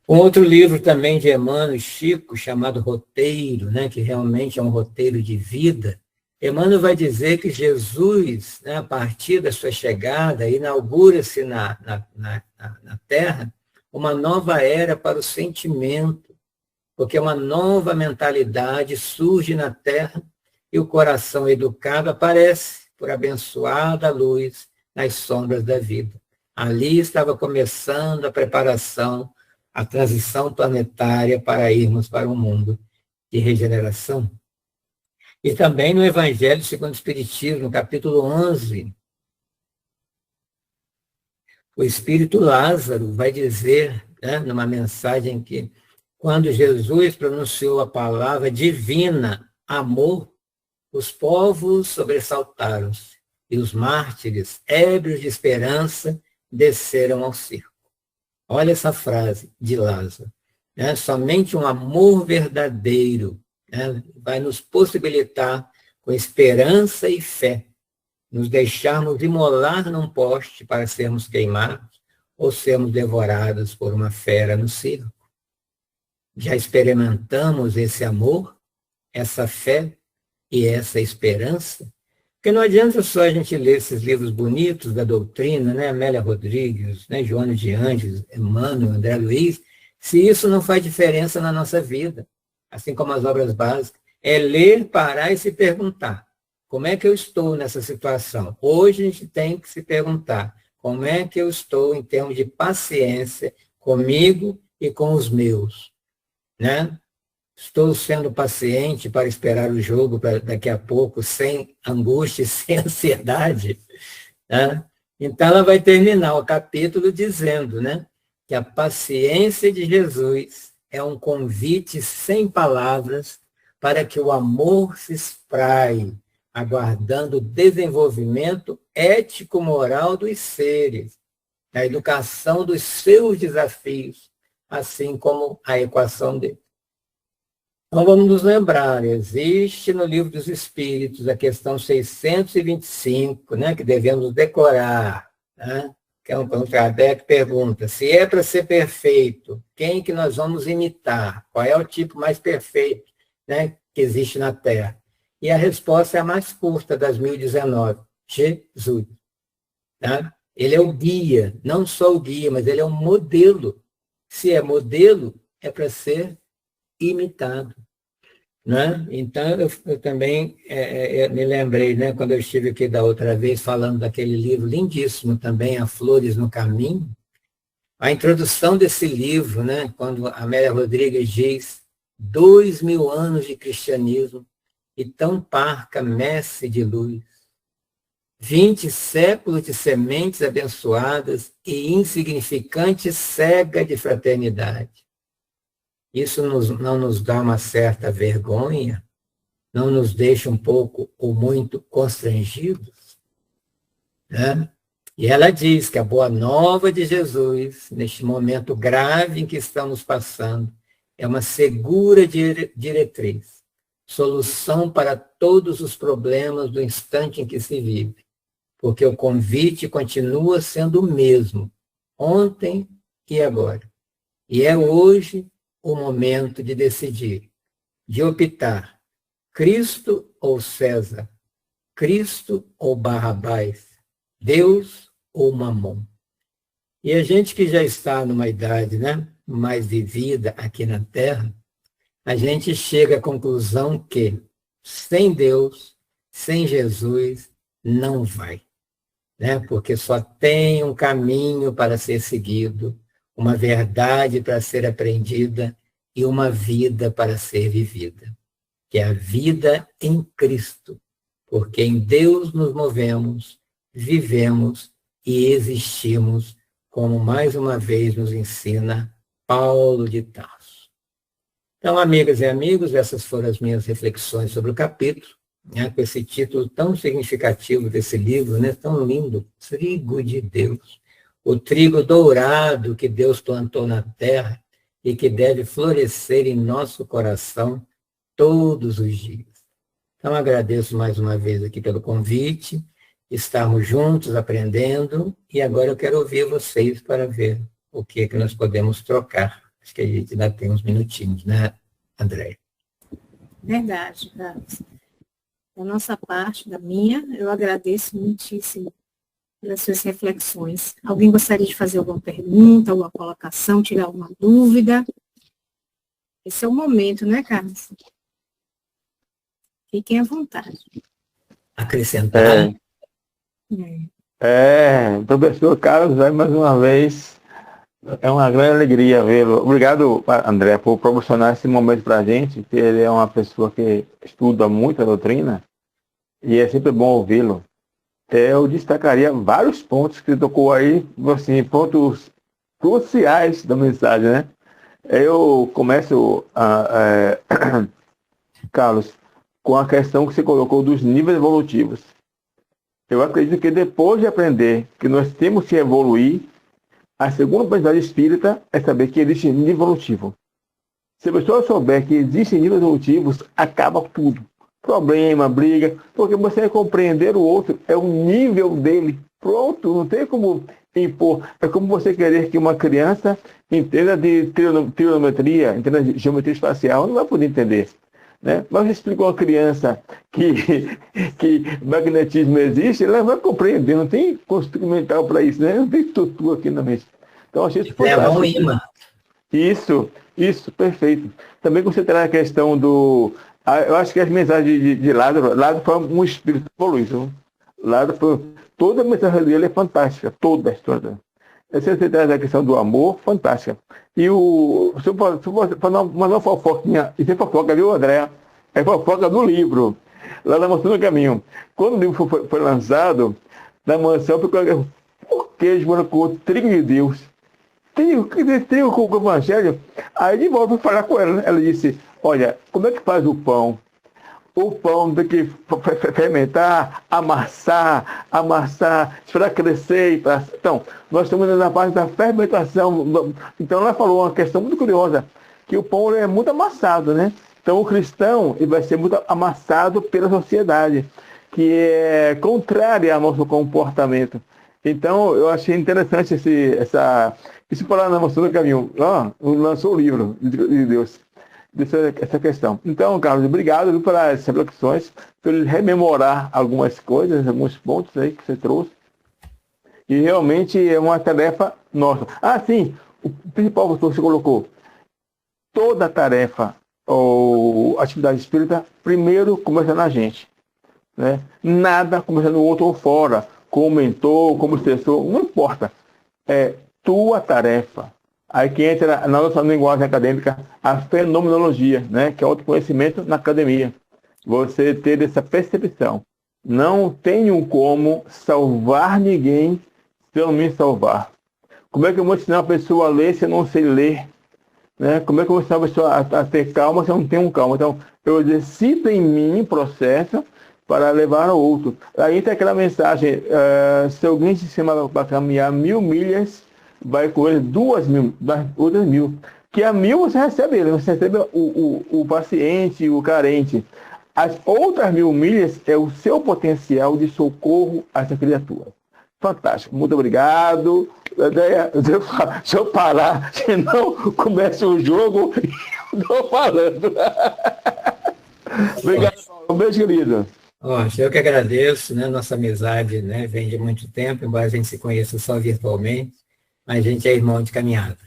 Um outro livro também de Emmanuel Chico, chamado Roteiro, né, que realmente é um roteiro de vida. Emmanuel vai dizer que Jesus, né, a partir da sua chegada, inaugura-se na Terra uma nova era para o sentimento, porque uma nova mentalidade surge na Terra e o coração educado aparece por abençoada luz nas sombras da vida. Ali estava começando a preparação, a transição planetária para irmos para um mundo de regeneração. E também no Evangelho segundo o Espiritismo, no capítulo 11, o Espírito Lázaro vai dizer, né, numa mensagem que, quando Jesus pronunciou a palavra divina, amor, os povos sobressaltaram-se e os mártires, ébrios de esperança, desceram ao circo. Olha essa frase de Lázaro. Né? Somente um amor verdadeiro, né, vai nos possibilitar, com esperança e fé, nos deixarmos imolar num poste para sermos queimados ou sermos devorados por uma fera no circo. Já experimentamos esse amor, essa fé e essa esperança? Porque não adianta só a gente ler esses livros bonitos da doutrina, né? Amélia Rodrigues, né? Joana de Anjos, Emmanuel, André Luiz, se isso não faz diferença na nossa vida, assim como as obras básicas. É ler, parar e se perguntar, como é que eu estou nessa situação? Hoje a gente tem que se perguntar, como é que eu estou em termos de paciência comigo e com os meus, né? Estou sendo paciente para esperar o jogo para daqui a pouco, sem angústia e sem ansiedade. Né? Então, ela vai terminar o capítulo dizendo, né, que a paciência de Jesus é um convite sem palavras para que o amor se espraie, aguardando o desenvolvimento ético-moral dos seres, a educação dos seus desafios, assim como a equação deles. Então, vamos nos lembrar, existe no Livro dos Espíritos a questão 625, né, que devemos decorar, né, que é um Kardec pergunta, se é para ser perfeito, quem que nós vamos imitar? Qual é o tipo mais perfeito, né, que existe na Terra? E a resposta é a mais curta das 1019, Jesus. Tá? Ele é o guia, não só o guia, mas ele é um modelo. Se é modelo, é para ser imitado. Né? Então, eu também me lembrei, né, quando eu estive aqui da outra vez, falando daquele livro lindíssimo também, A Flores no Caminho, a introdução desse livro, né, quando a Amélia Rodrigues diz 2000 anos de cristianismo e tão parca messe de luz, 20 séculos de sementes abençoadas e insignificante cega de fraternidade. Isso não nos dá uma certa vergonha? Não nos deixa um pouco ou muito constrangidos? Né? E ela diz que a boa nova de Jesus, neste momento grave em que estamos passando, é uma segura diretriz, solução para todos os problemas do instante em que se vive, porque o convite continua sendo o mesmo, ontem e agora. E é hoje o momento de decidir, de optar, Cristo ou César, Cristo ou Barrabás, Deus ou Mamon. E a gente que já está numa idade, né, mais vivida aqui na Terra, a gente chega à conclusão que sem Deus, sem Jesus, não vai, né? Porque só tem um caminho para ser seguido, uma verdade para ser aprendida e uma vida para ser vivida, que é a vida em Cristo, porque em Deus nos movemos, vivemos e existimos, como mais uma vez nos ensina Paulo de Tarso. Então, amigas e amigos, essas foram as minhas reflexões sobre o capítulo, né, com esse título tão significativo desse livro, né, tão lindo, Trigo de Deus. O trigo dourado que Deus plantou na terra e que deve florescer em nosso coração todos os dias. Então, agradeço mais uma vez aqui pelo convite, estarmos juntos aprendendo, e agora eu quero ouvir vocês para ver o que nós podemos trocar. Acho que a gente ainda tem uns minutinhos, né, Andréia? Verdade, Carlos. Da nossa parte, da minha, eu agradeço muitíssimo pelas suas reflexões. Alguém gostaria de fazer alguma pergunta, alguma colocação, tirar alguma dúvida? Esse é o momento, né, Carlos? Fiquem à vontade. Acrescentar? Professor Carlos, mais uma vez, é uma grande alegria vê-lo. Obrigado, André, por proporcionar esse momento para a gente, que ele é uma pessoa que estuda muito a doutrina, e é sempre bom ouvi-lo. Eu destacaria vários pontos que ele tocou aí, assim, pontos cruciais da mensagem, né? Eu começo, Carlos, com a questão que você colocou dos níveis evolutivos. Eu acredito que depois de aprender que nós temos que evoluir, a segunda pensão espírita é saber que existe nível evolutivo. Se a pessoa souber que existem níveis evolutivos, acaba tudo. Problema, briga, porque você vai compreender o outro, é o nível dele. Pronto, não tem como impor. É como você querer que uma criança entenda de trigonometria, entenda de geometria espacial, não vai poder entender. Né? Mas você explica a uma criança que magnetismo existe, ela vai compreender, não tem construção mental para isso, né? Não tem estrutura aqui na mente. Então, achei isso fantástico. Um imã. Isso, perfeito. Também considerar a questão do... Eu acho que as mensagens de Lázaro foi um espírito evoluído. Lázaro foi... Toda a mensagem dele é fantástica, toda a história dele. Você traz a questão do amor, fantástica. E se eu falar uma fofoquinha, e tem fofoca, viu, André? É fofoca do livro, lá na Mansão do Caminho. Quando o livro foi lançado, na mansão, ficou, por que colocou o trigo de Deus? Trigo com o evangelho? Aí de volta fui falar com ela, né? Ela disse, olha, como é que faz o pão? O pão tem que fermentar, amassar, esperar crescer. Então, nós estamos na parte da fermentação. Então, ela falou uma questão muito curiosa, que o pão é muito amassado, né? Então, o cristão ele vai ser muito amassado pela sociedade, que é contrária ao nosso comportamento. Então, eu achei interessante isso falar na Mansão do Caminho. Lançou o livro de Deus. Essa questão. Então, Carlos, obrigado pelas reflexões, por rememorar algumas coisas, alguns pontos aí que você trouxe. E realmente é uma tarefa nossa. Sim, o principal que você colocou. Toda tarefa ou atividade espírita, primeiro começa na gente. Né? Nada começa no outro ou fora. Como mentor, como assessor, não importa. É tua tarefa. Aí que entra na nossa linguagem acadêmica a fenomenologia, né? Que é outro conhecimento na academia. Você ter essa percepção. Não tenho como salvar ninguém se eu não me salvar. Como é que eu vou ensinar a pessoa a ler se eu não sei ler? Né? Como é que eu vou ensinar a pessoa a ter calma se eu não tenho calma? Então, eu exercito em mim um processo para levar ao outro. Aí tem aquela mensagem, se alguém te chama para caminhar 1000 milhas, vai com ele 2.000, outras 1.000. Que a 1.000 você recebe ele, você recebe o paciente, o carente. As outras 1.000 milhas é o seu potencial de socorro a essa criatura. Fantástico, muito obrigado. Deixa eu parar, senão começa o jogo e eu estou falando. Obrigado, um beijo, querido. Eu que agradeço, né? Nossa amizade, né, vem de muito tempo, embora a gente se conheça só virtualmente. mas a gente é irmão de caminhada.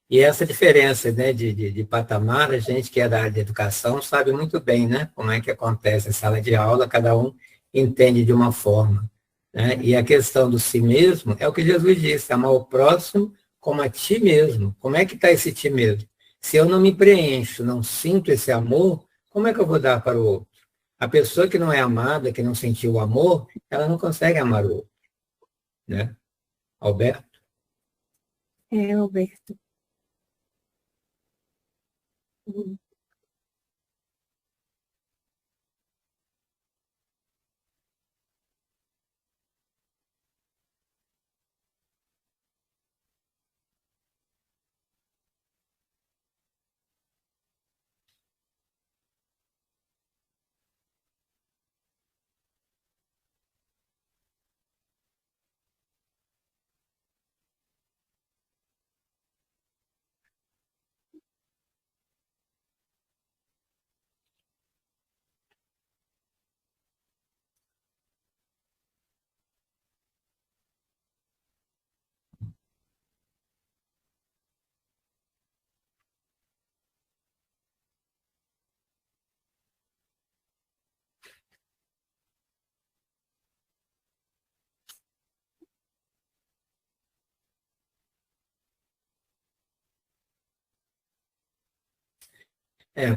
E essa diferença, né, de patamar, a gente que é da área de educação sabe muito bem, né, como é que acontece em sala de aula, cada um entende de uma forma, né? E a questão do si mesmo é o que Jesus disse, amar o próximo como a ti mesmo. Como é que está esse ti mesmo? Se eu não me preencho, não sinto esse amor, como é que eu vou dar para o outro? A pessoa que não é amada, que não sentiu o amor, ela não consegue amar o outro, né? Alberto? Alberto.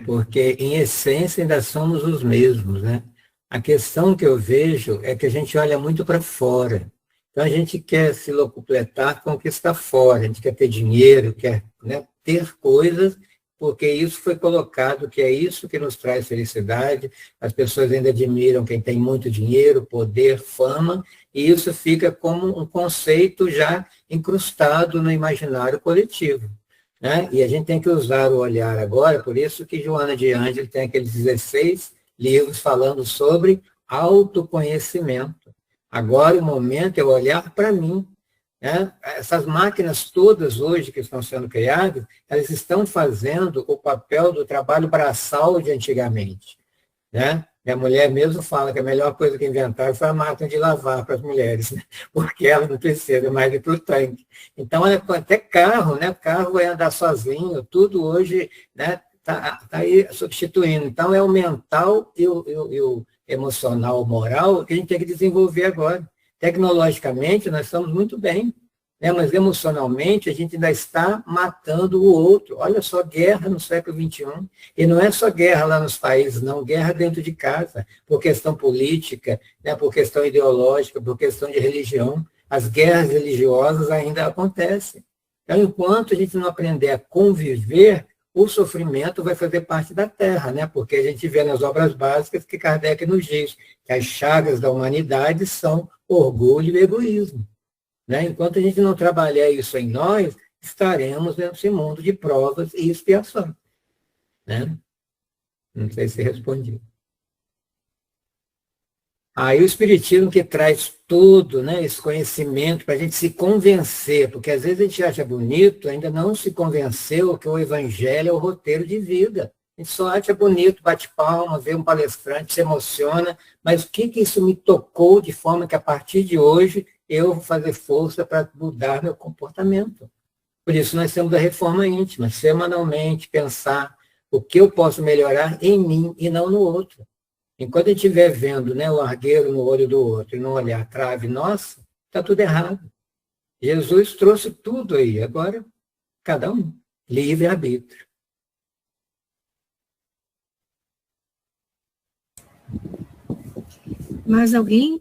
Porque em essência ainda somos os mesmos, né? A questão que eu vejo é que a gente olha muito para fora. Então a gente quer se locupletar com o que está fora, a gente quer ter dinheiro, quer, né, ter coisas, porque isso foi colocado, que é isso que nos traz felicidade. As pessoas ainda admiram quem tem muito dinheiro, poder, fama, e isso fica como um conceito já incrustado no imaginário coletivo, né? E a gente tem que usar o olhar agora, por isso que Joana de Ângeles tem aqueles 16 livros falando sobre autoconhecimento. Agora o momento é olhar para mim, né? Essas máquinas todas hoje que estão sendo criadas, elas estão fazendo o papel do trabalho braçal de antigamente, né? Minha mulher mesmo fala que a melhor coisa que inventaram foi a máquina de lavar para as mulheres, né? Porque ela não precisa mais ir para o tanque. Então, até carro, né? Carro vai andar sozinho, tudo hoje, né? Tá aí substituindo. Então, é o mental e o emocional, o moral que a gente tem que desenvolver agora. Tecnologicamente, nós estamos muito bem, né? Mas emocionalmente a gente ainda está matando o outro. Olha só, guerra no século XXI. E não é só guerra lá nos países, não, guerra dentro de casa, por questão política, né? Por questão ideológica, por questão de religião. As guerras religiosas ainda acontecem. Então, enquanto a gente não aprender a conviver, o sofrimento vai fazer parte da Terra, né? Porque a gente vê nas obras básicas que Kardec nos diz que as chagas da humanidade são orgulho e egoísmo, né? Enquanto a gente não trabalhar isso em nós, estaremos nesse mundo de provas e expiações, né? Não sei se respondi. Aí o Espiritismo que traz tudo, né, esse conhecimento para a gente se convencer, porque às vezes a gente acha bonito, ainda não se convenceu que o Evangelho é o roteiro de vida. A gente só acha bonito, bate palma, vê um palestrante, se emociona, mas o que isso me tocou de forma que a partir de hoje eu vou fazer força para mudar meu comportamento? Por isso nós temos a reforma íntima, semanalmente pensar o que eu posso melhorar em mim e não no outro. Enquanto a gente estiver vendo, né, o argueiro no olho do outro e não olhar a trave nossa, está tudo errado. Jesus trouxe tudo aí, agora cada um, livre-arbítrio. Mais alguém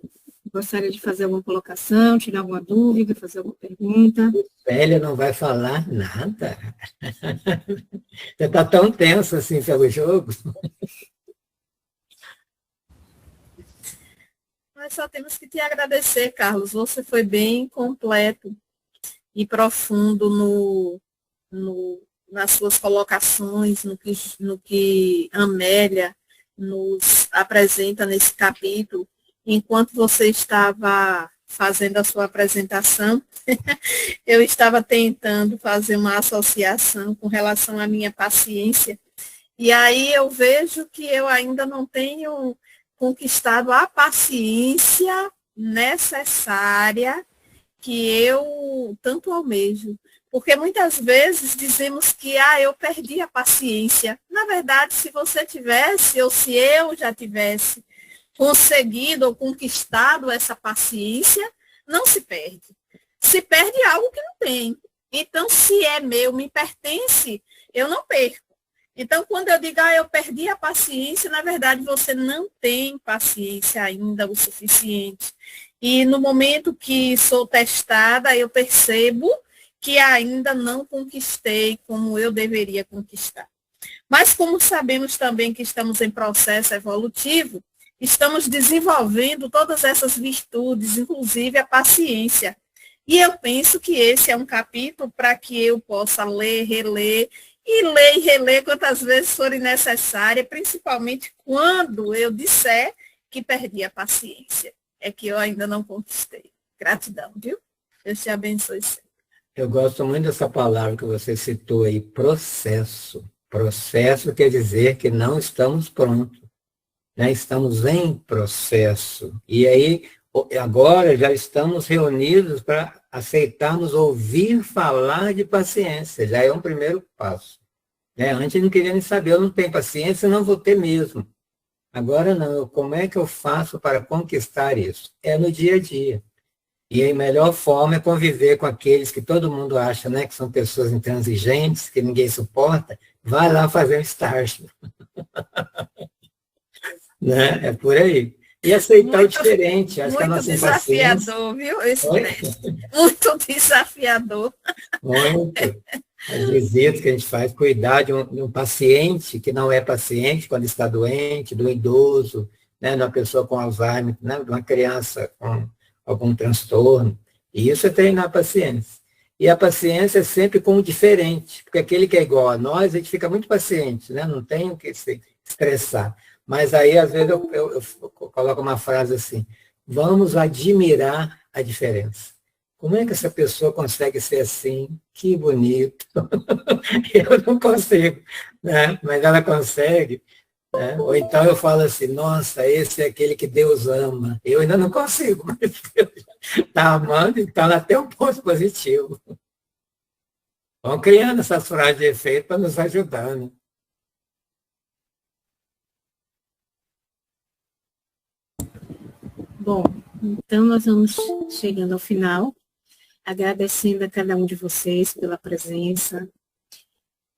gostaria de fazer alguma colocação, tirar alguma dúvida, fazer alguma pergunta? Célia não vai falar nada. Você está tão tenso assim pelo jogo. Nós só temos que te agradecer, Carlos. Você foi bem completo e profundo nas suas colocações, no que Amélia nos apresenta nesse capítulo. Enquanto você estava fazendo a sua apresentação, eu estava tentando fazer uma associação com relação à minha paciência. E aí eu vejo que eu ainda não tenho conquistado a paciência necessária que eu tanto almejo. Porque muitas vezes dizemos que eu perdi a paciência. Na verdade, se você tivesse, ou se eu já tivesse conseguido ou conquistado essa paciência, não se perde. Se perde algo que não tem. Então, se é meu, me pertence, eu não perco. Então, quando eu digo, eu perdi a paciência, na verdade, você não tem paciência ainda o suficiente. E no momento que sou testada, eu percebo que ainda não conquistei como eu deveria conquistar. Mas como sabemos também que estamos em processo evolutivo, estamos desenvolvendo todas essas virtudes, inclusive a paciência. E eu penso que esse é um capítulo para que eu possa ler, reler, e ler e reler quantas vezes forem necessárias, principalmente quando eu disser que perdi a paciência. É que eu ainda não conquistei. Gratidão, viu? Deus te abençoe sempre. Eu gosto muito dessa palavra que você citou aí, processo. Processo quer dizer que não estamos prontos, né? Estamos em processo. E aí, agora já estamos reunidos para aceitarmos ouvir falar de paciência. Já é um primeiro passo. Né? Antes eu não queria nem saber, eu não tenho paciência, não vou ter mesmo. Agora não, como é que eu faço para conquistar isso? É no dia a dia. E a melhor forma é conviver com aqueles que todo mundo acha, né, que são pessoas intransigentes, que ninguém suporta. Vai lá fazer um estágio. Né? É por aí. E aceitar o diferente. Acho que a nossa desafiador, viu? Esse muito desafiador. Muito. As visitas que a gente faz, cuidar de um paciente que não é paciente quando está doente, do idoso, né, de uma pessoa com Alzheimer, né, de uma criança com algum transtorno. E isso é treinar a paciência. E a paciência é sempre com o diferente, porque aquele que é igual a nós, a gente fica muito paciente, né? Não tem o que se estressar. Mas aí, às vezes, eu coloco uma frase assim, vamos admirar a diferença. Como é que essa pessoa consegue ser assim? Que bonito. Eu não consigo, né? Mas ela consegue. Né? Ou então eu falo assim, nossa, esse é aquele que Deus ama. Eu ainda não consigo, mas Deus está amando, então ela tem um ponto positivo. Vamos criando essas frases de efeito para nos ajudar, né? Bom, então nós vamos chegando ao final, agradecendo a cada um de vocês pela presença,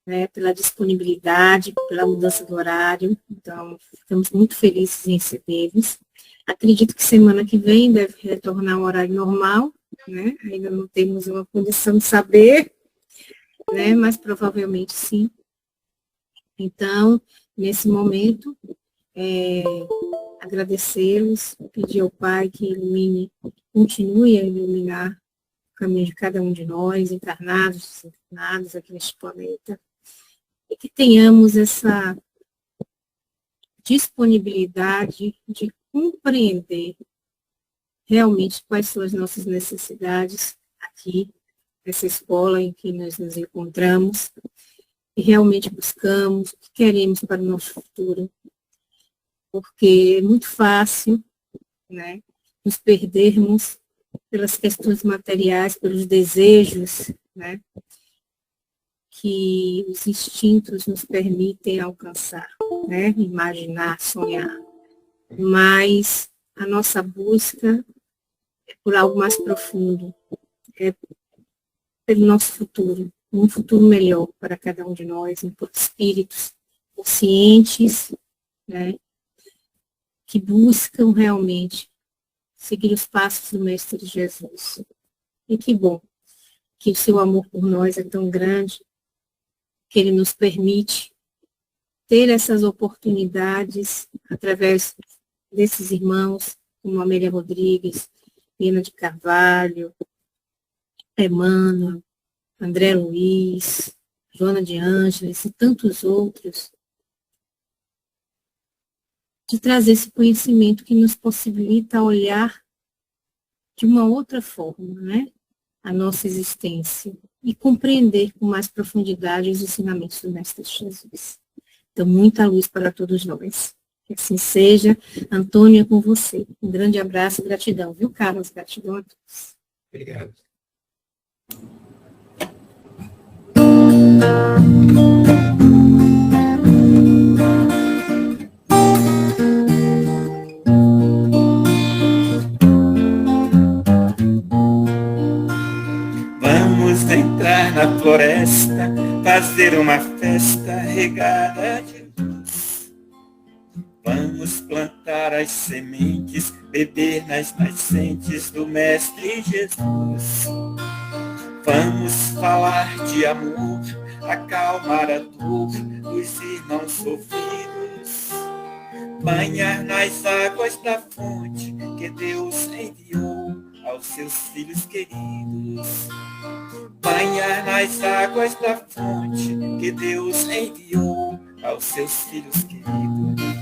né, pela disponibilidade, pela mudança do horário. Então, ficamos muito felizes em recebê-los. Acredito que semana que vem deve retornar ao horário normal, né? Ainda não temos uma condição de saber, né? Mas provavelmente sim. Então, nesse momento, agradecê-los, pedir ao Pai que ilumine, continue a iluminar o caminho de cada um de nós, encarnados, desencarnados aqui neste planeta, e que tenhamos essa disponibilidade de compreender realmente quais são as nossas necessidades aqui, nessa escola em que nós nos encontramos, e realmente buscamos o que queremos para o nosso futuro, porque é muito fácil, né, nos perdermos pelas questões materiais, pelos desejos, né, que os instintos nos permitem alcançar, né, imaginar, sonhar. Mas a nossa busca é por algo mais profundo, é pelo nosso futuro, um futuro melhor para cada um de nós, enquanto espíritos conscientes, né, que buscam realmente seguir os passos do Mestre Jesus. E que bom que o seu amor por nós é tão grande que ele nos permite ter essas oportunidades através desses irmãos, como Amélia Rodrigues, Lina de Carvalho, Emmanuel, André Luiz, Joana de Ângeles e tantos outros, de trazer esse conhecimento que nos possibilita olhar de uma outra forma, né, a nossa existência e compreender com mais profundidade os ensinamentos do Mestre Jesus. Então, muita luz para todos nós. Que assim seja. Antônia, com você. Um grande abraço e gratidão, viu, Carlos? Gratidão a todos. Obrigado. Vamos entrar na floresta, fazer uma festa regada de luz. Vamos plantar as sementes, beber nas nascentes do Mestre Jesus. Vamos falar de amor, acalmar a dor dos irmãos sofridos. Banhar nas águas da fonte que Deus enviou aos seus filhos queridos. Banhar nas águas da fonte que Deus enviou aos seus filhos queridos.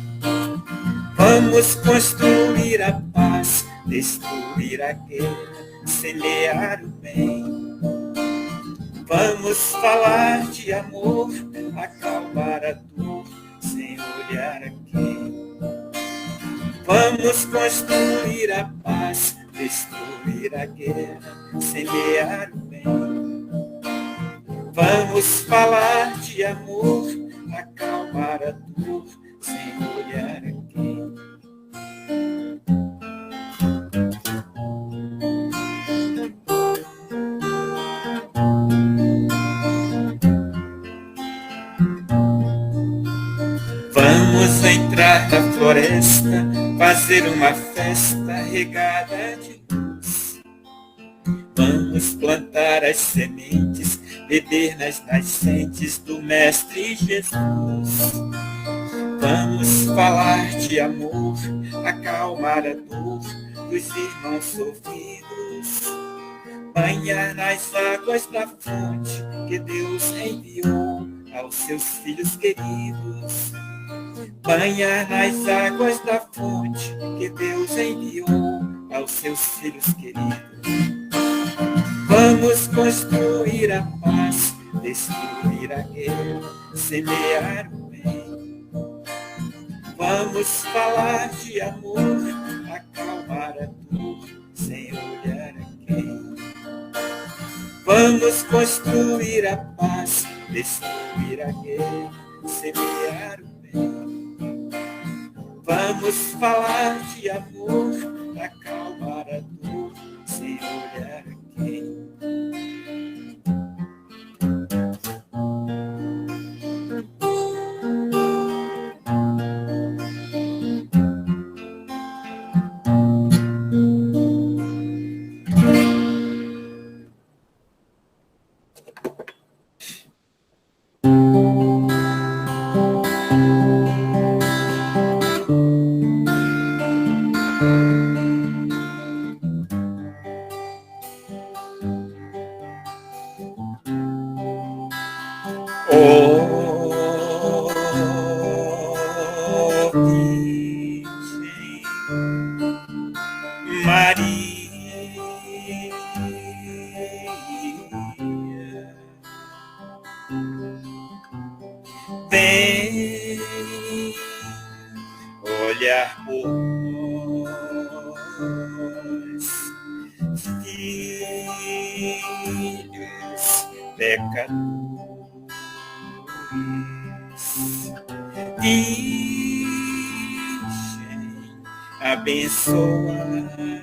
Vamos construir a paz, destruir a guerra, semear o bem. Vamos falar de amor, acalmar a dor, sem olhar a quem. Vamos construir a paz, destruir a guerra, semear o bem. Vamos falar de amor, acalmar a dor, sem olhar a quem. Vamos entrar na floresta, fazer uma festa regada de luz. Vamos plantar as sementes, beber nas nascentes do Mestre Jesus. Vamos falar de amor, acalmar a dor dos irmãos sofridos. Banhar nas águas da fonte que Deus enviou aos seus filhos queridos. Banhar nas águas da fonte que Deus enviou aos seus filhos queridos. Vamos construir a paz, destruir a guerra, semear o bem. Vamos falar de amor, acalmar a dor, sem olhar a quem. Vamos construir a paz, destruir a guerra, semear o bem. Vamos falar de amor, acalmar a dor, sem olhar a quem. Vem olhar por nós, filhos pecadores, virgem abençoada,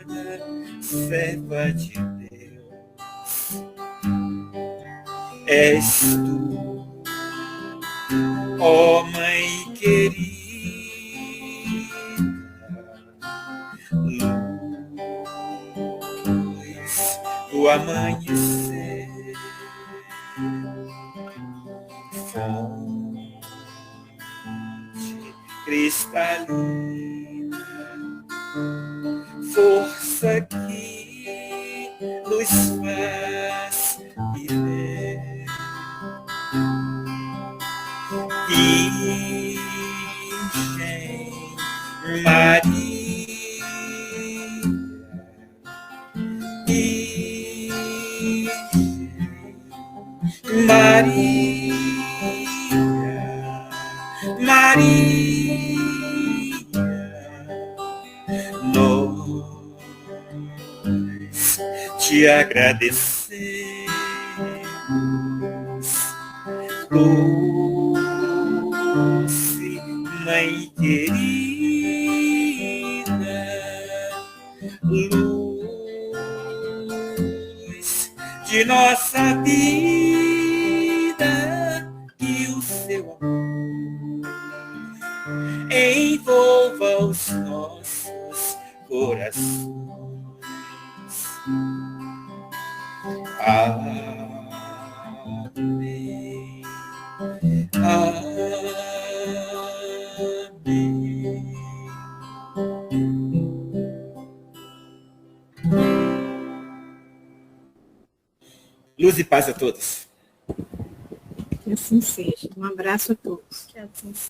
serva de Deus, és tu, ó Mãe querida, luz do amanhecer, fonte cristalina, força que nos faz viver. Virgem Maria, Virgem Maria, Maria, nós te te agradecemos, doce Mãe querida, luz de nossa vida, que o seu amor envolva os nossos corações. Amém. Amém. Luz e paz a todos. Que assim seja. Um abraço a todos. Que assim seja.